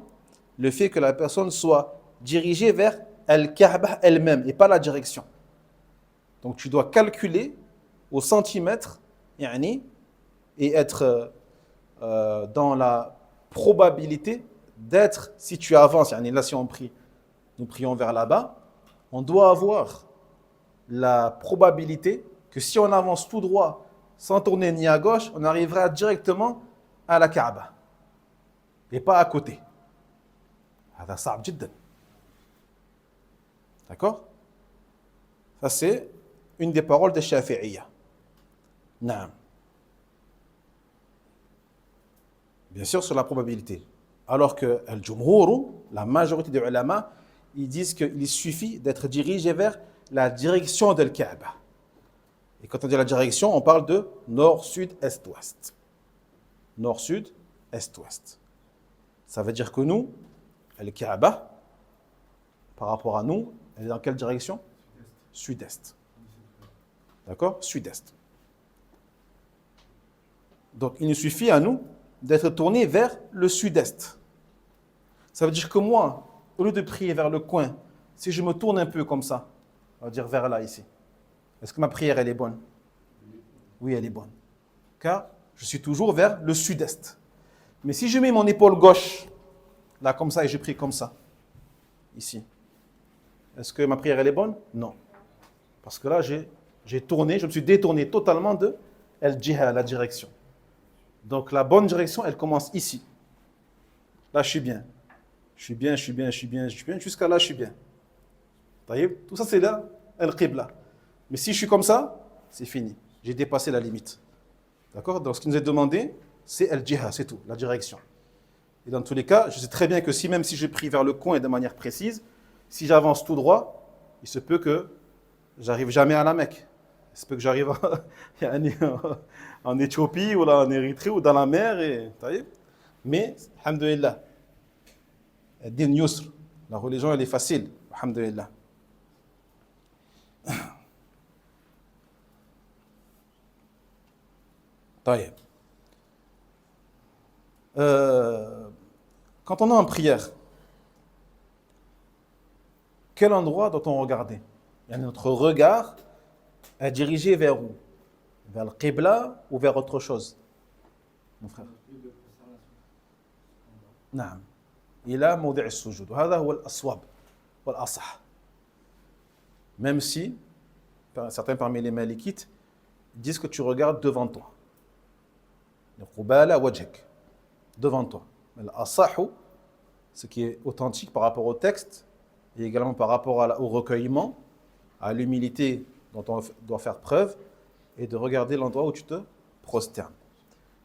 le fait que la personne soit dirigée vers Al-Kaaba elle-même et pas la direction. Donc tu dois calculer au centimètre et être dans la probabilité d'être, si tu avances, là si on prie, nous prions vers là-bas, on doit avoir la probabilité que si on avance tout droit, sans tourner ni à gauche, on arrivera directement à la Kaaba et pas à côté. هذا صعب جدا. D'accord? Ça c'est une des paroles de Shafi'iyya. Naam. Bien sûr sur la probabilité. Alors que Al-Jumhur, la majorité des ulama, ils disent qu'il suffit d'être dirigé vers la direction de Al-Kaaba. Et quand on dit la direction, on parle de nord, sud, est, ouest. Nord, sud, est, ouest. Ça veut dire que nous, Al-Kaaba, par rapport à nous, elle est dans quelle direction? Sud-est. D'accord? Sud-est. Donc il nous suffit à nous d'être tourné vers le sud-est. Ça veut dire que moi, au lieu de prier vers le coin, si je me tourne un peu comme ça, on va dire vers là, ici, est-ce que ma prière, elle est bonne? Oui, elle est bonne. Car je suis toujours vers le sud-est. Mais si je mets mon épaule gauche, là, comme ça, et je prie comme ça, ici, est-ce que ma prière, elle est bonne? Non. Parce que là, j'ai tourné, je me suis détourné totalement de al-jiha, la direction. Donc la bonne direction, elle commence ici. Là, je suis bien. Je suis bien. Jusqu'à là, je suis bien. Tout ça, c'est là, al-qibla. Mais si je suis comme ça, c'est fini. J'ai dépassé la limite. D'accord? Donc ce qui nous est demandé, c'est al-jiha, c'est tout, la direction. Et dans tous les cas, je sais très bien que même si je prie vers le coin de manière précise, si j'avance tout droit, il se peut que j'arrive jamais à la Mecque. Il se peut que j'arrive en Éthiopie ou là, en Érythrée ou dans la mer. Mais, alhamdoulilah, ad-din yusr. La religion, elle est facile. Alhamdulillah. طيب. Quand on est en prière, quel endroit doit-on regarder? Notre regard est dirigé vers où? Vers le Qibla ou vers autre chose? Mon frère. نعم. إلى موضع السجود. وهذا هو الأصوب والأصح. Même si certains parmi les malikites disent que tu regardes devant toi. قبالة وجهك. Devant toi. Mais l'asah, ce qui est authentique par rapport au texte et également par rapport au recueillement, à l'humilité dont on doit faire preuve, et de regarder l'endroit où tu te prosternes.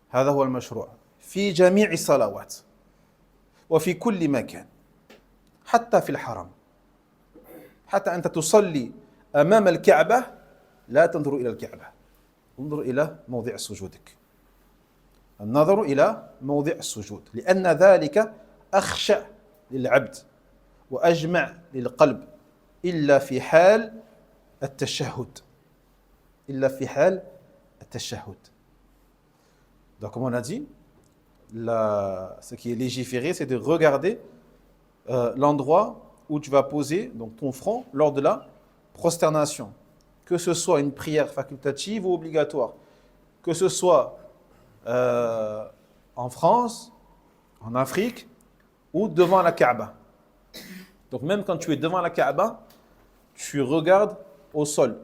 هذا هو المشروع في جميع الصلوات وفي كل مكان حتى في الحرم. حتى أنت تصلي أمام الكعبة لا تنظر إلى الكعبة، انظر إلى موضع سجودك. النظر إلى موضع السجود لأن ذلك أخشع للعبد وأجمع للقلب إلا في حال التشهد. إلا في حال التشهد. Donc comme on a dit, ce qui est légiféré, c'est de regarder l'endroit où tu vas poser donc, ton front lors de la prosternation. Que ce soit une prière facultative ou obligatoire, que ce soit en France, en Afrique ou devant la Kaaba. Donc même quand tu es devant la Kaaba, tu regardes au sol.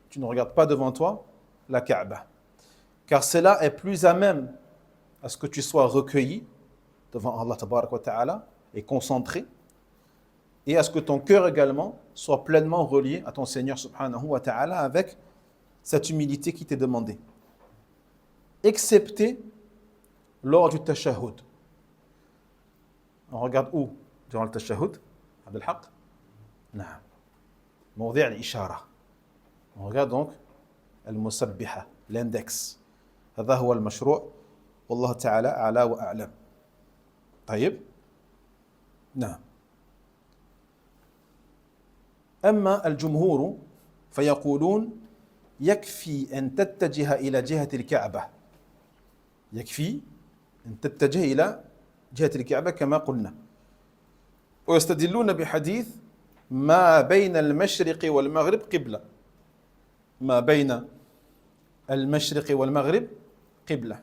Tu ne regardes pas devant toi la Kaaba. Car cela est plus à même à ce que tu sois recueilli devant Allah Tabarak wa Ta'ala et concentré, et à ce que ton cœur également soit pleinement relié à ton Seigneur Subhanahu wa Ta'ala avec cette humilité qui t'est demandée. Excepté lors du tashahhud. On regarde où durant le tashahhud? Abdel Haq? Non. موضع الإشارة. On regarde donc المسبحة, l'index. هذا هو المشروع والله تعالى أعلى وأعلم. طيب؟ نعم. أما الجمهور فيقولون يكفي أن تتجه إلى جهة الكعبة. يكفي أن تتجه إلى جهة الكعبة كما قلنا. ويستدلون بحديث ما بين المشرق والمغرب قبلة. ما بين المشرق والمغرب قبلة.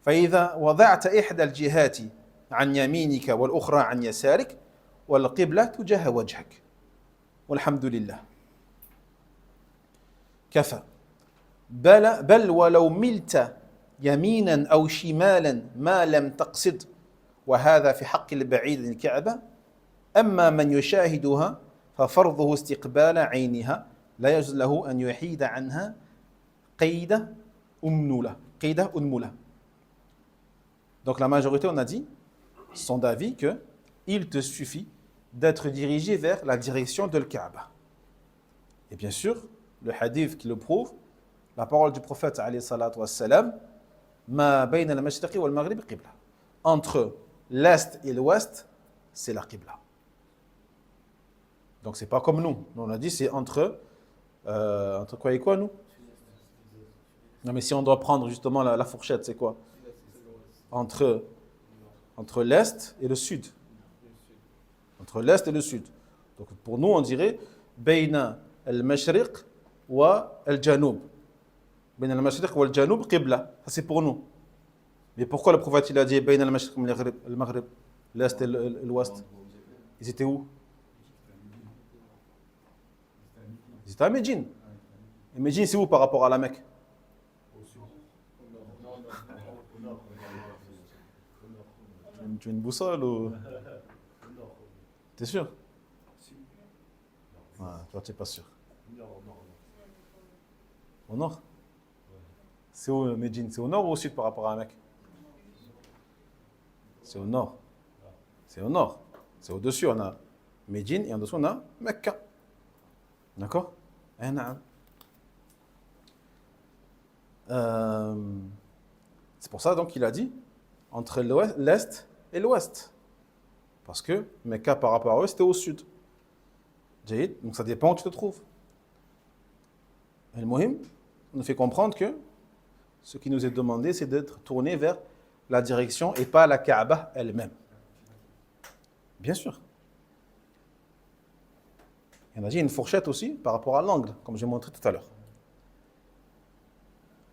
فإذا وضعت إحدى الجهات عن يمينك والأخرى عن يسارك والقبلة تجاه وجهك. والحمد لله. كفى. بل ولو ملت يمينا أو شمالا ما لم تقصد، وهذا في حق البعيد عن الكعبة. أما من يشاهدها ففرضه استقبال عينها لا يجوز له أن يحيد عنها قيد أنملة. Donc la majorité, on a dit, sont d'avis que il te suffit d'être dirigé vers la direction de l'Kaaba. Et bien sûr, le hadith qui le prouve, la parole du prophète alayhi salatu wassalam, ma bayna al-mashriqi wal-maghrib qibla. Entre l'est et l'ouest, c'est la qibla. Donc c'est pas comme nous. On a dit c'est entre quoi et quoi nous? Non mais si on doit prendre justement la fourchette, c'est quoi? Entre l'est et le sud. Entre l'est et le sud. Donc pour nous on dirait bayna al-mashriq wa al-janub. Bayna al-mashriq wa al-janub qibla. Ça c'est pour nous. Mais pourquoi le prophète il a dit bayna al-mashriq wa al-maghrib, l'est et l'ouest? Ils étaient où? Ils étaient à Médine. Et Médine c'est où par rapport à la Mecque? Tu as une boussole ou... T'es sûr? Ah, toi, tu n'es pas sûr. Au nord? C'est où Médine? C'est au nord ou au sud par rapport à la Mecque? C'est au nord. C'est au nord. C'est au-dessus. On a Médine, et en dessous, on a Mecca. D'accord? C'est pour ça donc qu'il a dit entre l'Est et l'Ouest. Parce que Mecca par rapport à eux, c'était au sud. Donc ça dépend où tu te trouves. Et le Mohim nous fait comprendre que ce qui nous est demandé, c'est d'être tourné vers la direction et pas la Kaaba elle-même. Bien sûr. Il y en a dit une fourchette aussi par rapport à l'angle, comme j'ai montré tout à l'heure.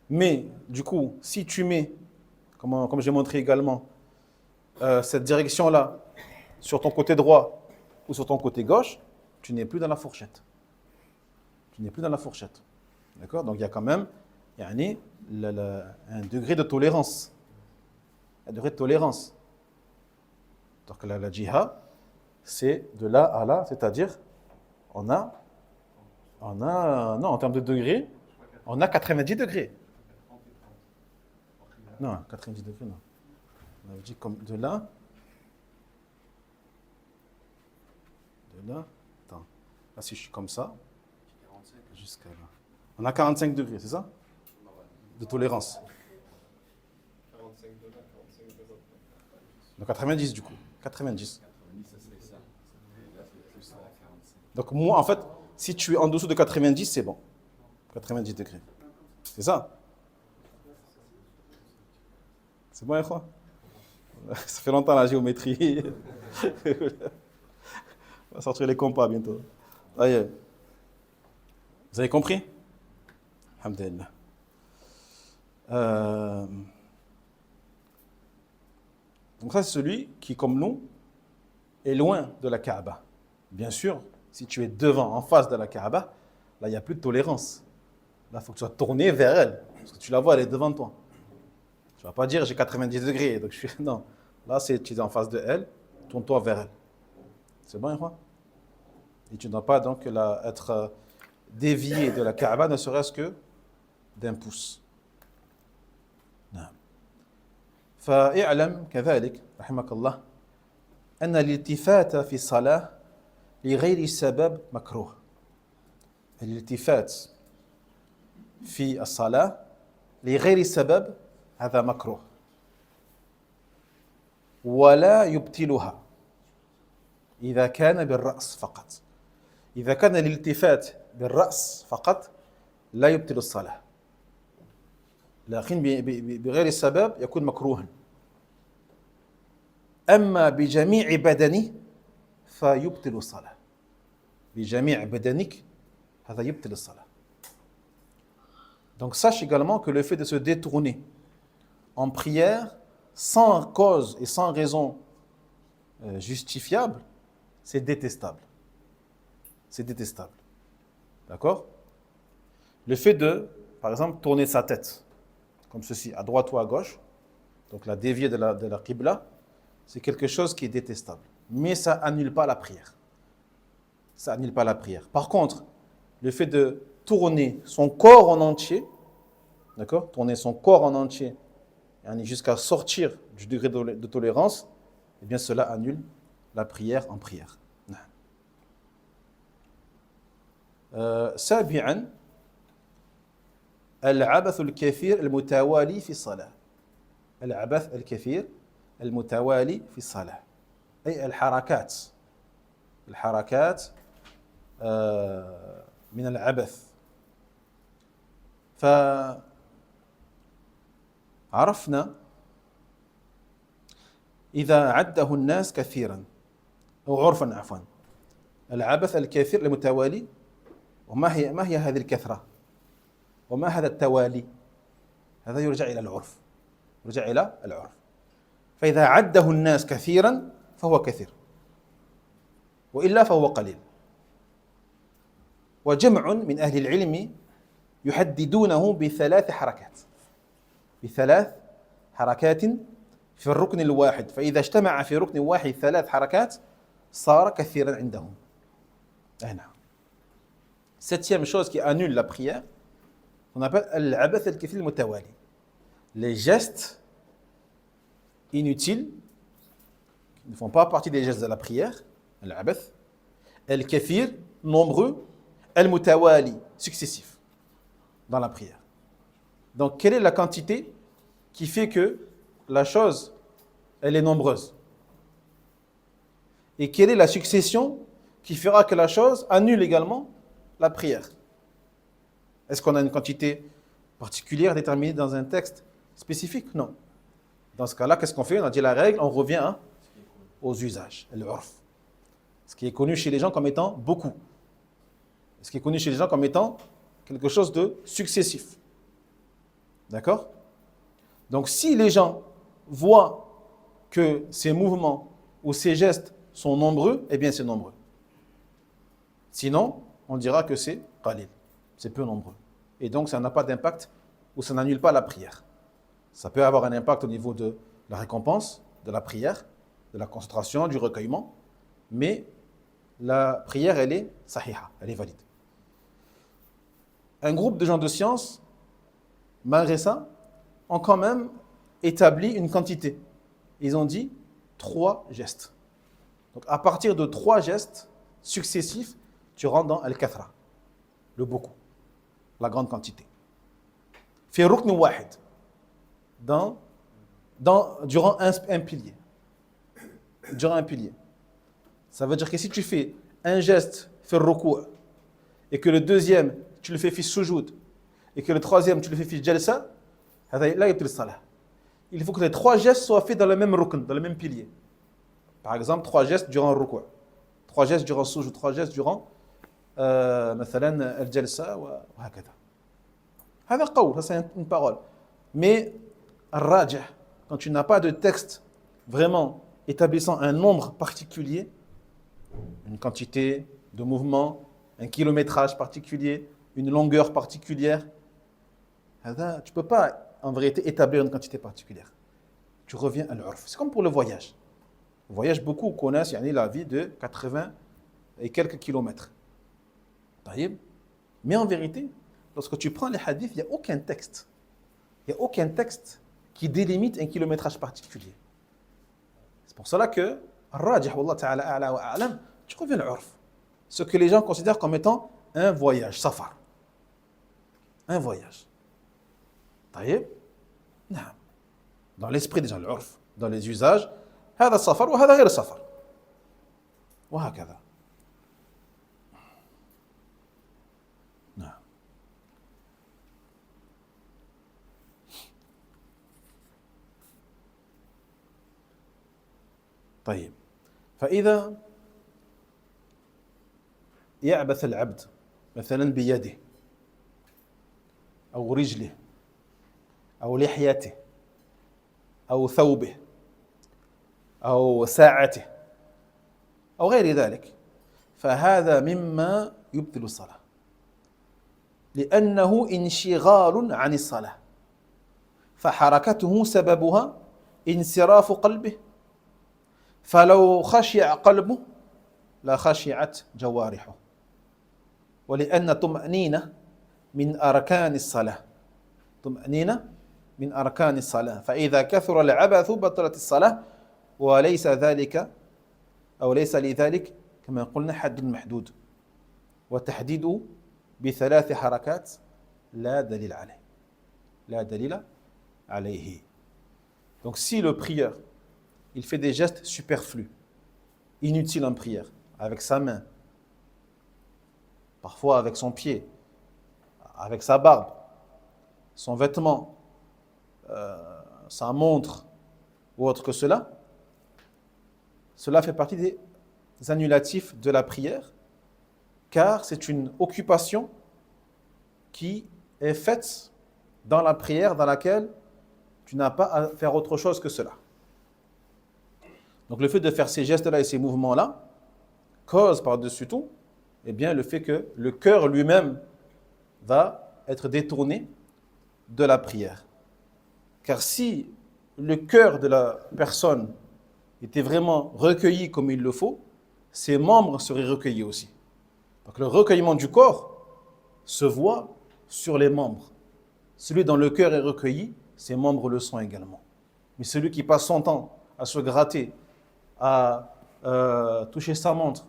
Mais du coup, si tu mets, comme j'ai montré également, cette direction-là sur ton côté droit ou sur ton côté gauche, tu n'es plus dans la fourchette. Tu n'es plus dans la fourchette. D'accord? Donc il y a quand même un degré de tolérance. Un degré de tolérance. Donc la djiha, c'est de là à là, c'est-à-dire on a, non, en termes de degrés, on a 90 degrés. Non, 90 degrés, non. On a dit comme de là, attends, là si je suis comme ça, jusqu'à là. On a 45 degrés, c'est ça? De tolérance. 45 de là, 45 de l'autre. Donc 90 du coup, 90. 90, ça serait ça. Et là, c'est plus à 45. Donc moi, en fait, si tu es en dessous de 90, c'est bon. 90 degrés. C'est ça? C'est bon, quoi? Ça fait longtemps la géométrie. On va sortir les compas bientôt. Allez. Vous avez compris? Alhamdulillah. Donc ça, c'est celui qui, comme nous, est loin de la Kaaba. Bien sûr, si tu es devant, en face de la Kaaba, là, il n'y a plus de tolérance. Là, il faut que tu sois tourné vers elle. Parce que tu la vois, elle est devant toi. Tu ne vas pas dire j'ai 90 degrés. Donc je suis... Non. Là, tu es en face de elle, tourne-toi vers elle. C'est bon, quoi? Et tu ne dois pas donc être dévié de la Kaaba, ne serait-ce que d'un pouce. Non. فاعلم كذلك رحمك الله أن الالتفات في الصلاة لغير سبب مكروه. الالتفات في الصلاة لغير سبب هذا مكروه ولا يبطلها إذا كان بالرأس فقط. إذا كان الالتفات بالرأس فقط لا يبطل الصلاة. لكن بغير السبب يكون مكروها. أما بجميع بدنه فيبطل الصلاة. بجميع بدنك هذا يبطل الصلاة. Donc sache également que le fait de se détourner en prière sans cause et sans raison justifiable, c'est détestable. C'est détestable. D'accord? Le fait de, par exemple, tourner sa tête, comme ceci, à droite ou à gauche, donc la dévier de la qibla, c'est quelque chose qui est détestable. Mais ça annule pas la prière. Ça annule pas la prière. Par contre, le fait de tourner son corps en entier, d'accord? Tourner son corps en entier, jusqu'à sortir du degré de tolérance, eh bien cela annule la prière en prière. سابعا العبث الكثير المتوالي في الصلاة. العبث الكثير المتوالي في الصلاة أي الحركات من العبث. فعرفنا إذا عده الناس كثيرا أو عرفا عفوا العبث الكثير المتوالي. وما هي هذه الكثرة؟ وما هذا التوالي؟ هذا يرجع إلى العرف. يرجع إلى العرف. فإذا عده الناس كثيرا فهو كثير وإلا فهو قليل. وجمع من أهل العلم يحددونه بثلاث حركات في الركن الواحد. فإذا اجتمع في ركن واحد 3 حركات صار كثيرا عندهم. نعم. Septième chose qui annule la prière, on appelle al-abath al-kathir al-mutawali. Les gestes inutiles, qui ne font pas partie des gestes de la prière, al-abath, Al-kathir, nombreux. Al-mutawali, successif dans la prière. Donc, quelle est la quantité qui fait que la chose, elle est nombreuse? Et quelle est la succession qui fera que la chose annule également la prière? Est-ce qu'on a une quantité particulière déterminée dans un texte spécifique? Non. Dans ce cas-là, qu'est-ce qu'on fait? On a dit la règle, on revient aux usages, l'urf. Ce qui est connu chez les gens comme étant beaucoup. Ce qui est connu chez les gens comme étant quelque chose de successif. D'accord? Donc si les gens voient que ces mouvements ou ces gestes sont nombreux, eh bien c'est nombreux. Sinon, on dira que c'est qalil, c'est peu nombreux. Et donc ça n'a pas d'impact ou ça n'annule pas la prière. Ça peut avoir un impact au niveau de la récompense, de la prière, de la concentration, du recueillement, mais la prière, elle est sahiha, elle est valide. Un groupe de gens de science, malgré ça, ont quand même établi une quantité. Ils ont dit 3 gestes. Donc à partir de 3 gestes successifs, tu rentres dans al-kathra, le beaucoup, la grande quantité. Fi rukn wahid, durant un pilier. Durant un pilier. Ça veut dire que si tu fais un geste, fi ruku', et que le deuxième, tu le fais fi sujoud, et que le troisième, tu le fais fi jalsa, là, il salah. Il faut que les 3 gestes soient faits dans le même rukn, dans le même pilier. Par exemple, 3 gestes durant le ruku', 3 gestes durant le sujoud, 3 gestes durant مثلا الجلسة وهكذا. هذا قول, ça c'est une parole. Mais الراجح, quand tu n'as pas de texte vraiment établissant un nombre particulier, une quantité de mouvement, un kilométrage particulier, une longueur particulière, tu ne peux pas en vérité établir une quantité particulière. Tu reviens à l'urf. C'est comme pour le voyage. Le voyage, beaucoup connaissent la vie de 80 et quelques kilomètres. Mais en vérité, lorsque tu prends les hadiths, il n'y a aucun texte. Il n'y a aucun texte qui délimite un kilométrage particulier. C'est pour cela que, rajih wallah ta'ala a'la wa a'lam, tu reviens à l'urf. Ce que les gens considèrent comme étant un voyage, safar. Un voyage. Dans l'esprit des gens, l'urf, dans les usages, هذا السفر وهذا غير السفر. وهكذا. نعم. طيب. فإذا يعبث العبد مثلا بيده أو رجله أو لحيته أو ثوبه أو ساعته أو غير ذلك فهذا مما يبطل الصلاة لأنه انشغال عن الصلاة فحركته سببها انصراف قلبه فلو خشع قلبه لخشعت جوارحه ولأن الطمأنينة من أركان الصلاة طمأنينة من أركان الصلاة فإذا كثر العبث بطلت الصلاة وليس ذلك أو ليس لذلك كما قلنا حد محدود وتحديده ب3 حركات لا دليل عليه لا دليل عليه. Donc si le prieur il fait des gestes superflus, inutiles en prière, avec sa main, parfois avec son pied, avec sa barbe, son vêtement, sa montre ou autre que cela, cela fait partie des annulatifs de la prière, car c'est une occupation qui est faite dans la prière dans laquelle tu n'as pas à faire autre chose que cela. Donc le fait de faire ces gestes-là et ces mouvements-là cause par-dessus tout eh bien, le fait que le cœur lui-même va être détourné de la prière. Car si le cœur de la personne était vraiment recueilli comme il le faut, ses membres seraient recueillis aussi. Donc le recueillement du corps se voit sur les membres. Celui dont le cœur est recueilli, ses membres le sont également. Mais celui qui passe son temps à se gratter, à toucher sa montre,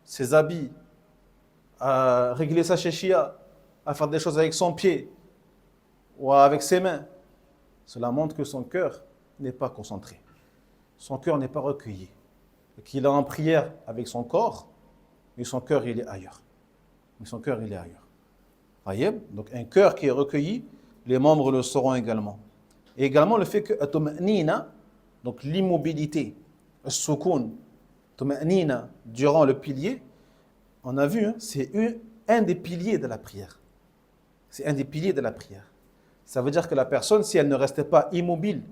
ses habits, à régler sa chéchia, à faire des choses avec son pied ou avec ses mains, cela montre que son cœur n'est pas concentré. Son cœur n'est pas recueilli. Et qu'il est en prière avec son corps, mais son cœur, il est ailleurs. Voyez? Donc un cœur qui est recueilli, les membres le sauront également. Et également le fait que at-tuma'nina, donc l'immobilité, as-sukun, tuma'nina, durant le pilier, on a vu, hein, c'est un des piliers de la prière. C'est un des piliers de la prière. Ça veut dire que la personne, si elle ne restait pas immobile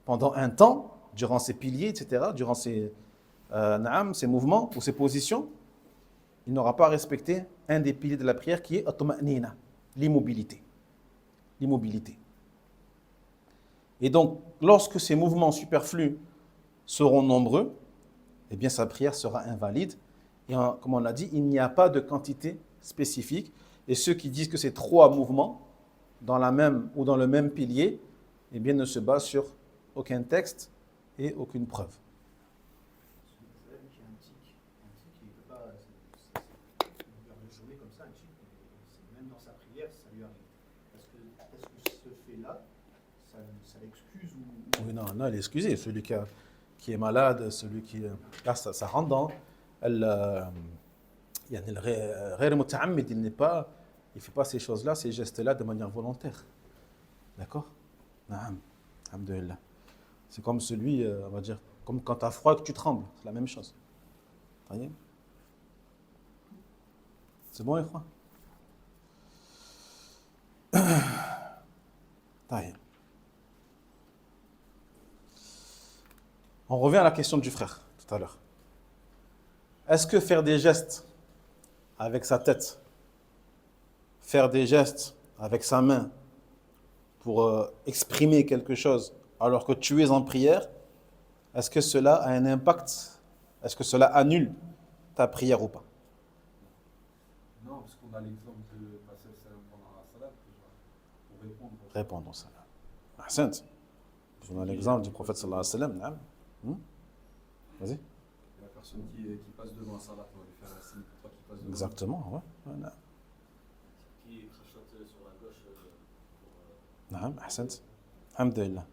pendant un temps, durant ses piliers, etc., durant ses mouvements ou ses positions, il n'aura pas respecté un des piliers de la prière qui est at-tuma'nina, l'immobilité. L'immobilité. Et donc, lorsque ces mouvements superflus seront nombreux, eh bien sa prière sera invalide. Et comme on l'a dit, il n'y a pas de quantité spécifique. Et ceux qui disent que c'est 3 mouvements dans la même ou dans le même pilier, eh bien ne se basent sur aucun texte et aucune preuve. C'est vrai qu'il y a un tic, il ne peut pas une heure de journée comme ça, un tic, même dans sa prière, ça lui arrive. Est-ce que ce fait-là, ça l'excuse ou... Oui, non, il est excusé. Celui qui est malade, celui qui... Là, ça rentre dans... Il ne fait pas ces choses-là, ces gestes-là de manière volontaire. D'accord? Naam. Alhamdulillah. C'est comme celui, on va dire, comme quand tu as froid et que tu trembles. C'est la même chose. Voyez? C'est bon, Ikhwan? Taïe. On revient à la question du frère, tout à l'heure. Est-ce que faire des gestes avec sa tête, faire des gestes avec sa main pour exprimer quelque chose alors que tu es en prière, est-ce que cela a un impact? Est-ce que cela annule ta prière ou pas? Non, parce qu'on a l'exemple de passer le salam pendant la salat pour répondre. Répondre au salam. Ahsant. On a l'exemple du prophète sallallahu alayhi wa sallam. Naam. Vas-y. La personne qui passe devant la salat, on va lui faire un signe pour toi qui passe devant. Exactement, ouais. Naam. Qui crachote sur la gauche Naam, ahsant. Alhamdulillah.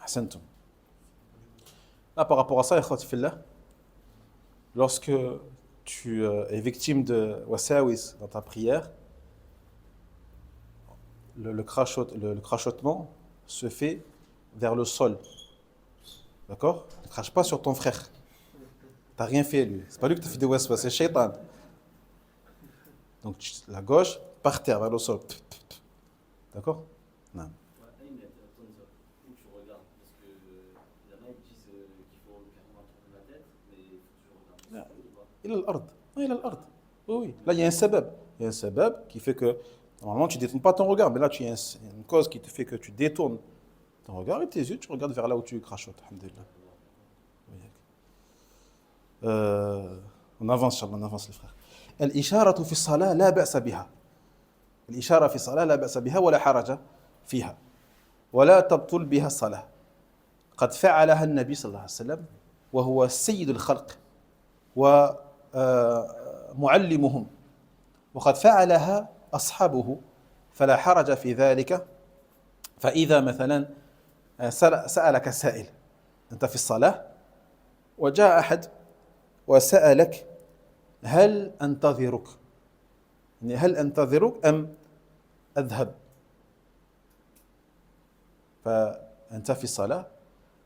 Ahsantum. Là, par rapport à ça, ikhwati fillah, lorsque tu es victime de wasawis dans ta prière, le crachotement se fait vers le sol. D'accord? Ne crache pas sur ton frère. T'as rien fait, lui. C'est pas lui qui t'a fait des waswas, c'est shaitan. Donc, la gauche, par terre, vers le sol. D'accord? Non. Où tu regardes, parce que il y en a qui disent qu'il faut carrément tourner la tête, mais il faut que tu regardes le sol ou pas. Il est l'ard. Oui, il est l'ard. Oui. Là, il y a un sabab. Il y a un sabab qui fait que, normalement, tu ne détournes pas ton regard, mais là, il y a une cause qui te fait que tu détournes ton regard et tes yeux, tu regardes vers là où tu crachotes. Alhamdulillah. On avance, Inch'Allah, on avance, les frères. الإشارة في الصلاة لا بأس بها. الإشارة في الصلاة لا بأس بها ولا حرج فيها. ولا تبطل بها الصلاة. قد فعلها النبي صلى الله عليه وسلم وهو سيد الخلق ومعلمهم وقد فعلها أصحابه فلا حرج في ذلك. فإذا مثلا سألك سائل أنت في الصلاة وجاء أحد وسألك هل أنتظرك؟ يعني هل أنتظرك أم أذهب؟ فأنت في الصلاة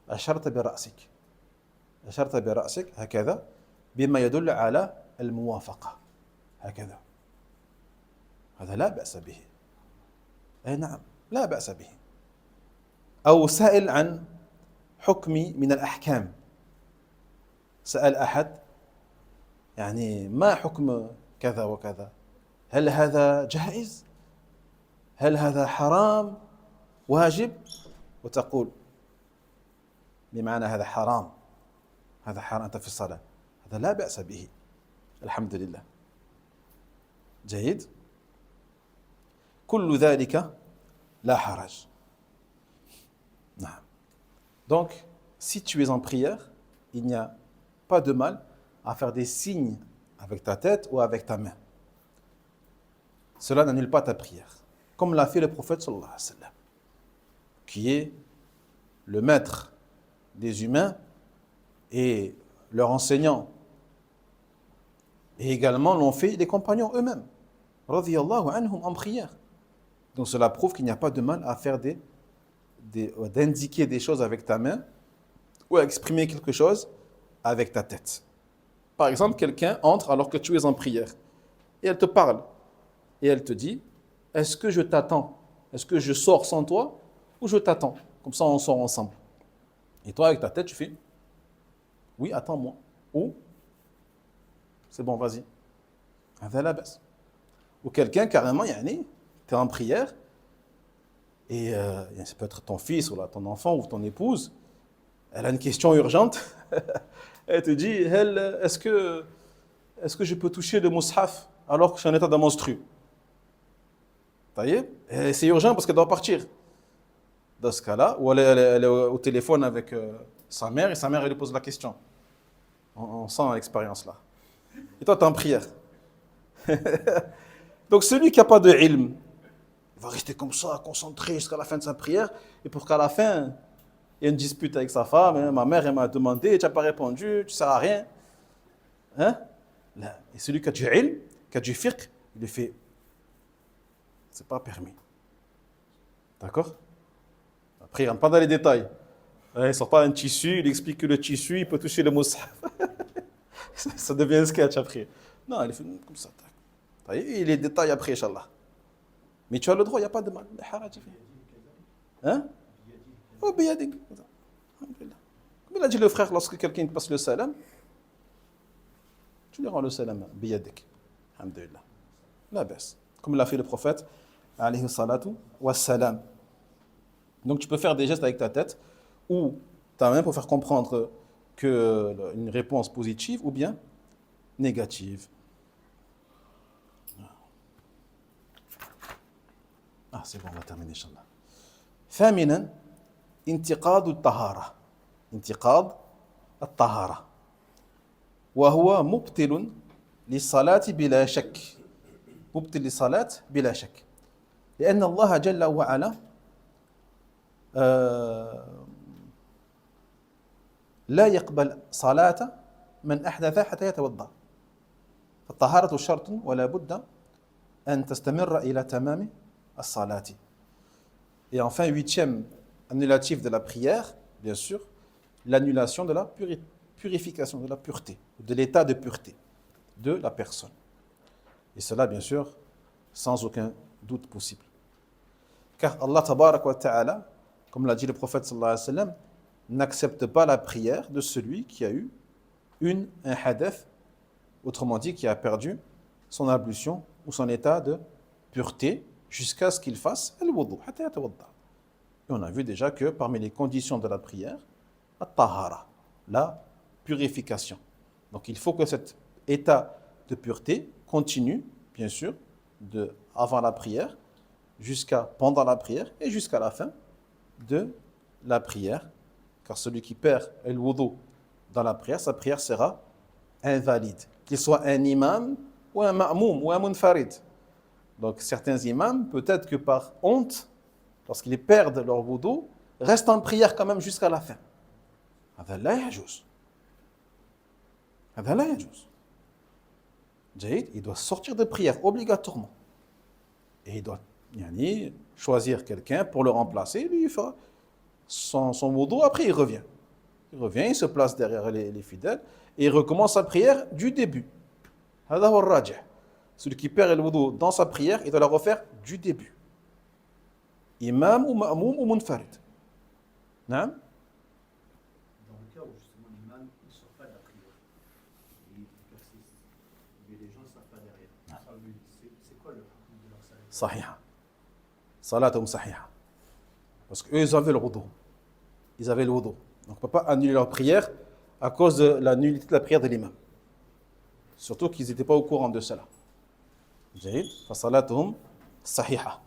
أشرت برأسك هكذا بما يدل على الموافقة هكذا. هذا لا بأس به. أي نعم لا بأس به. أو سائل عن حكم من الأحكام. سأل أحد يعني ما حكم كذا وكذا؟ هل هذا جائز؟ هل هذا حرام؟ واجب؟ وتقول بمعنى هذا حرام، هذا حرام، أنت في الصلاة، هذا لا بأس به. الحمد لله. جيد؟ كل ذلك لا حرج. نعم. Donc, si tu es en prière, il n'y a pas de mal à faire des signes avec ta tête ou avec ta main, cela n'annule pas ta prière. Comme l'a fait le prophète sallallahu alayhi wa sallam, qui est le maître des humains et leur enseignant. Et également l'ont fait les compagnons eux-mêmes, radiyallahu anhum, en prière. Donc cela prouve qu'il n'y a pas de mal à faire d'indiquer des choses avec ta main ou à exprimer quelque chose avec ta tête. Par exemple, quelqu'un entre alors que tu es en prière et elle te parle et elle te dit « Est-ce que je t'attends? Est-ce que je sors sans toi ou je t'attends? Comme ça, on sort ensemble. » Et toi, avec ta tête, tu fais « Oui, attends-moi. » Ou « C'est bon, vas-y. » Ou quelqu'un, carrément, tu es en prière et ça peut être ton fils ou là, ton enfant ou ton épouse, elle a une question urgente, elle te dit « Est-ce que je peux toucher le mushaf alors que je suis en état de menstru ?» C'est urgent parce qu'elle doit partir. Dans ce cas-là, ou elle est au téléphone avec sa mère et sa mère elle lui pose la question. On sent l'expérience là. Et toi, tu es en prière. Donc celui qui n'a pas de ilm, il va rester comme ça, concentré jusqu'à la fin de sa prière, et pour qu'à la fin, il y ait une dispute avec sa femme, hein, ma mère elle m'a demandé, tu n'as pas répondu, tu ne sers à rien. Hein? Là. Et celui qui a du ilm, qui a du fiqh, il le fait. C'est pas permis. D'accord? Après, il ne rentre pas dans les détails. Il ne sort pas un tissu, il explique que le tissu, il peut toucher le mushaf. Ça devient un sketch après. Non, il fait comme ça. Et les détails après, Inch'Allah. Mais tu as le droit, il n'y a pas de mal. Hein? Oh, biyadik. Comme il a dit le frère, lorsque quelqu'un te passe le salam, tu lui rends le salam, biyadik. Alhamdulillah. La baisse. Comme l'a fait le prophète, alayhi salatu wa salam. Donc tu peux faire des gestes avec ta tête ou ta main pour faire comprendre une réponse positive ou bien négative. Ah, c'est bon, on va terminer, Inch'Allah. ثامنا انتقاد الطهارة. انتقاد الطهارة. وهو مبطل للصلاة بلا شك. مبطل للصلاة بلا شك. لأن الله جل وعلا لا يقبل صلاة من أحدث حتى يتوضأ. فالطهارة شرط ولا بد أن تستمر إلى تمام الصلاة. Et enfin, 8e annulatif de la prière, bien sûr, l'annulation de la purification, de la pureté, de l'état de pureté de la personne. Et cela, bien sûr, sans aucun doute possible. Car Allah tabarak wa ta'ala, comme l'a dit le prophète sallallahu alayhi wa sallam, n'accepte pas la prière de celui qui a eu un hadith, autrement dit, qui a perdu son ablution ou son état de pureté jusqu'à ce qu'il fasse al-wudu. Et on a vu déjà que parmi les conditions de la prière, at-tahara, la purification. Donc il faut que cet état de pureté continue, bien sûr, avant la prière, pendant la prière et jusqu'à la fin de la prière. Car celui qui perd le wudu dans la prière, sa prière sera invalide. Qu'il soit un imam ou un ma'moum ou un munfarid. Donc certains imams, peut-être que par honte, lorsqu'ils perdent leur wudu, restent en prière quand même jusqu'à la fin. هذا لا يجوز. هذا لا يجوز. Il doit sortir de prière obligatoirement. Et il doit choisir quelqu'un pour le remplacer. Lui, il fera son wudu, après il revient. Il se place derrière les fidèles et il recommence sa prière du début. هذا هو الراجح. Celui qui perd le wudu dans sa prière, il doit la refaire du début. Imam ou ma'moum ou munfarid. Non? Dans le cas où justement l'imam ne sort pas de la prière, il persiste, mais les gens ne savent pas derrière. C'est quoi le hukum de leur salat? Sahiha. Salatum sahiha. Parce qu'eux, ils avaient le wudu. Ils avaient le wudu. Donc on ne peut pas annuler leur prière à cause de la nullité de la prière de l'imam. Surtout qu'ils n'étaient pas au courant de cela. جيد فصلاتهم صحيحة.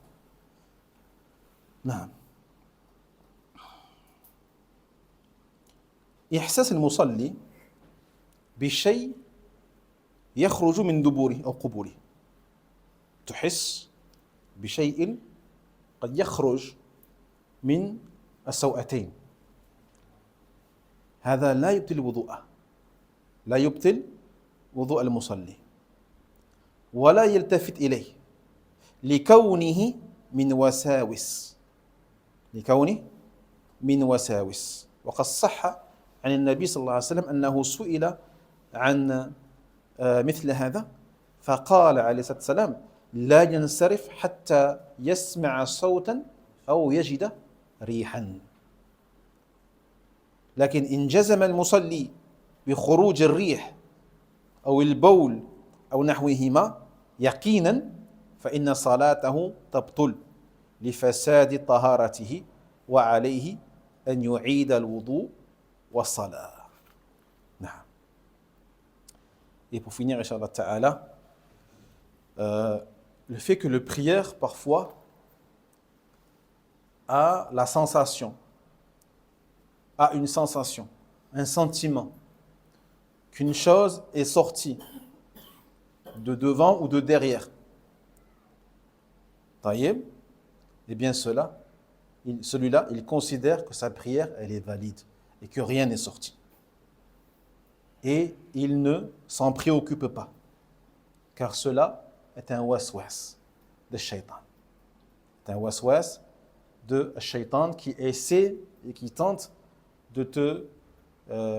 نعم. إحساس المصلي بشيء يخرج من دبره أو قبله. تحس بشيء قد يخرج من السوأتين. هذا لا يبطل وضوءه، لا يبطل وضوء المصلي ولا يلتفت إليه لكونه من وساوس، لكونه من وساوس. وقد صح عن النبي صلى الله عليه وسلم أنه سئل عن مثل هذا فقال عليه الصلاة والسلام لا ينصرف حتى يسمع صوتا أو يجد ريحا. لكن إن جزم المصلي بخروج الريح أو البول أو نحوهما يقينا فإن صلاته تبطل لفساد طهارته وعليه أن يعيد الوضوء والصلاة. نعم. Et pour finir, Inch'Allah Ta'ala, le fait que le prière, parfois, a la sensation, a une sensation, un sentiment, qu'une chose est sortie de devant ou de derrière. Taïeb, eh bien celui-là, il considère que sa prière, elle est valide et que rien n'est sorti. Et il ne s'en préoccupe pas, car cela est un waswas de shaitan. C'est un waswas de shaitan qui essaie et qui tente de te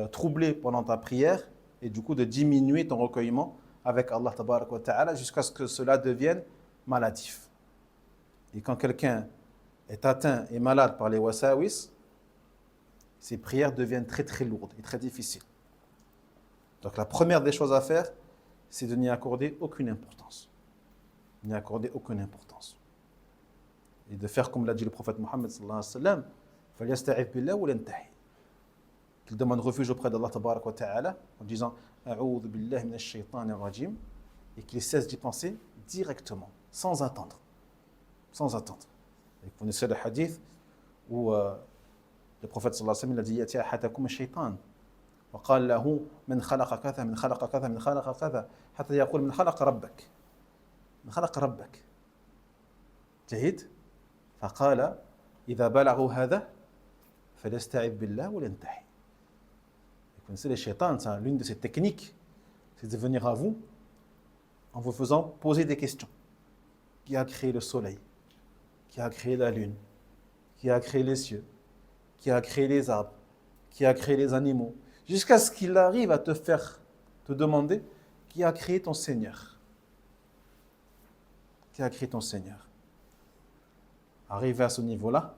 troubler pendant ta prière et du coup de diminuer ton recueillement avec Allah tabaraka wa ta'ala jusqu'à ce que cela devienne maladif. Et quand quelqu'un est atteint et malade par les wasawis, ses prières deviennent très très lourdes et très difficiles. Donc la première des choses à faire, c'est de n'y accorder aucune importance. N'y accorder aucune importance. Et de faire comme l'a dit le prophète Mohammed sallallahu alayhi wa sallam, فَلْيَسْتَعِذْ بِاللَّهِ وَلْيَنْتَهِ. Qu'il demande refuge auprès d'Allah tabaraka wa ta'ala en disant أعوذ بالله من الشيطان الرجيم et qu'il cesse d'y penser directement, sans attendre. Sans attendre. Et vous connaissez le hadith où le prophète sallallahu alayhi wa sallam a dit يَتِي أَحَدَكُمُ الشَّيْطَانِ وقال له من خلق كذا من خلق كذا من خلق كذا حتى يقول من خلق ربك من خلق ربك جيد فقال إذا بلغوا هذا فليستعذ بالله ولينتهي. Vous connaissez les shaitans, c'est l'une de ces techniques, c'est de venir à vous en vous faisant poser des questions. Qui a créé le soleil? Qui a créé la lune? Qui a créé les cieux? Qui a créé les arbres? Qui a créé les animaux? Jusqu'à ce qu'il arrive à te demander qui a créé ton Seigneur. Qui a créé ton Seigneur. Arrivé à ce niveau-là,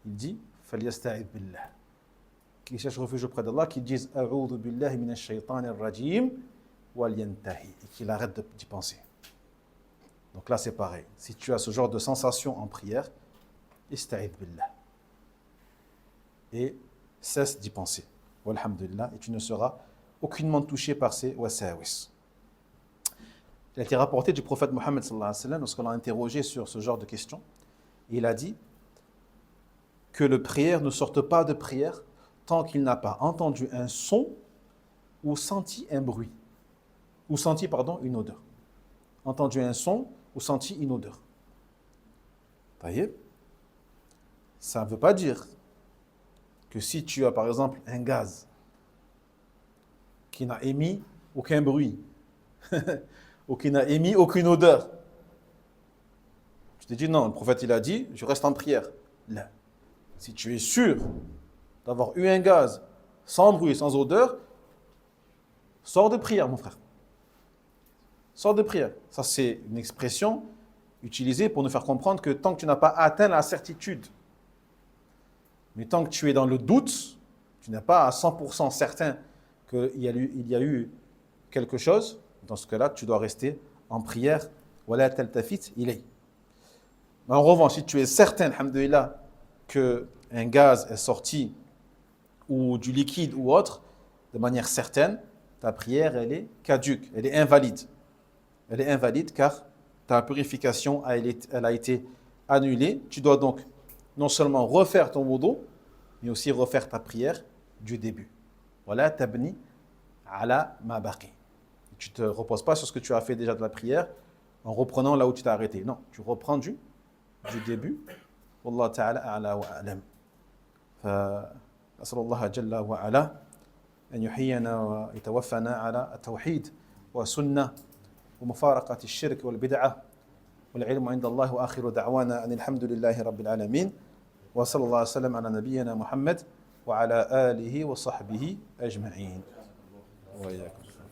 il dit فَلْيَسْتَعِذْ بِاللَّهِ. Qui cherche refuge auprès d'Allah, qui disent أَعُوذُ بِاللَّهِ مِنَ الشَّيْطَانِ الرَّجِيمِ وَلْيَنْتَهِ. Et qu'il arrête d'y penser. Donc là, c'est pareil. Si tu as ce genre de sensation en prière, استعذ بالله. Et cesse d'y penser. Walhamdulillah, et tu ne seras aucunement touché par ces wasawis. Il a été rapporté du prophète Mohammed sallallahu alayhi wa sallam, lorsqu'on l'a interrogé sur ce genre de questions, il a dit que le prière ne sorte pas de prière tant qu'il n'a pas entendu un son ou senti un bruit, ou senti, une odeur. Entendu un son ou senti une odeur. Taïeb. Ça ne veut pas dire que si tu as par exemple un gaz qui n'a émis aucun bruit ou qui n'a émis aucune odeur, tu te dis non, le prophète il a dit, je reste en prière. Là, si tu es sûr d'avoir eu un gaz sans bruit, sans odeur, sors de prière mon frère. Sors de prière. Ça c'est une expression utilisée pour nous faire comprendre que tant que tu n'as pas atteint la certitude, mais tant que tu es dans le doute, tu n'es pas à 100% certain qu'il y a eu quelque chose, dans ce cas-là, tu dois rester en prière. وَلَا تَلْتَفِتْ إِلَيْهِ. En revanche, si tu es certain, alhamdoulilah, qu'un gaz est sorti, ou du liquide ou autre, de manière certaine, ta prière, elle est caduque, elle est invalide. Elle est invalide car ta purification, elle a été annulée. Tu dois donc non seulement refaire ton wudu, mais aussi refaire ta prière du début. Voilà tabni ala ma baqi. tu te reposes pas sur ce que tu as fait déjà de la prière en reprenant là où tu t'es arrêté. Non, tu reprends du début. Wallahu ta'ala a'la wa a'lam. فأسأل الله جل وعلا أن يحيينا ويتوفنا على التوحيد والسنة ومفارقة الشرك والبدعة والعلم عند الله وآخر دعوانا أن الحمد لله رب العالمين وصلى الله وسلم على نبينا محمد وعلى آله وصحبه أجمعين وإياكم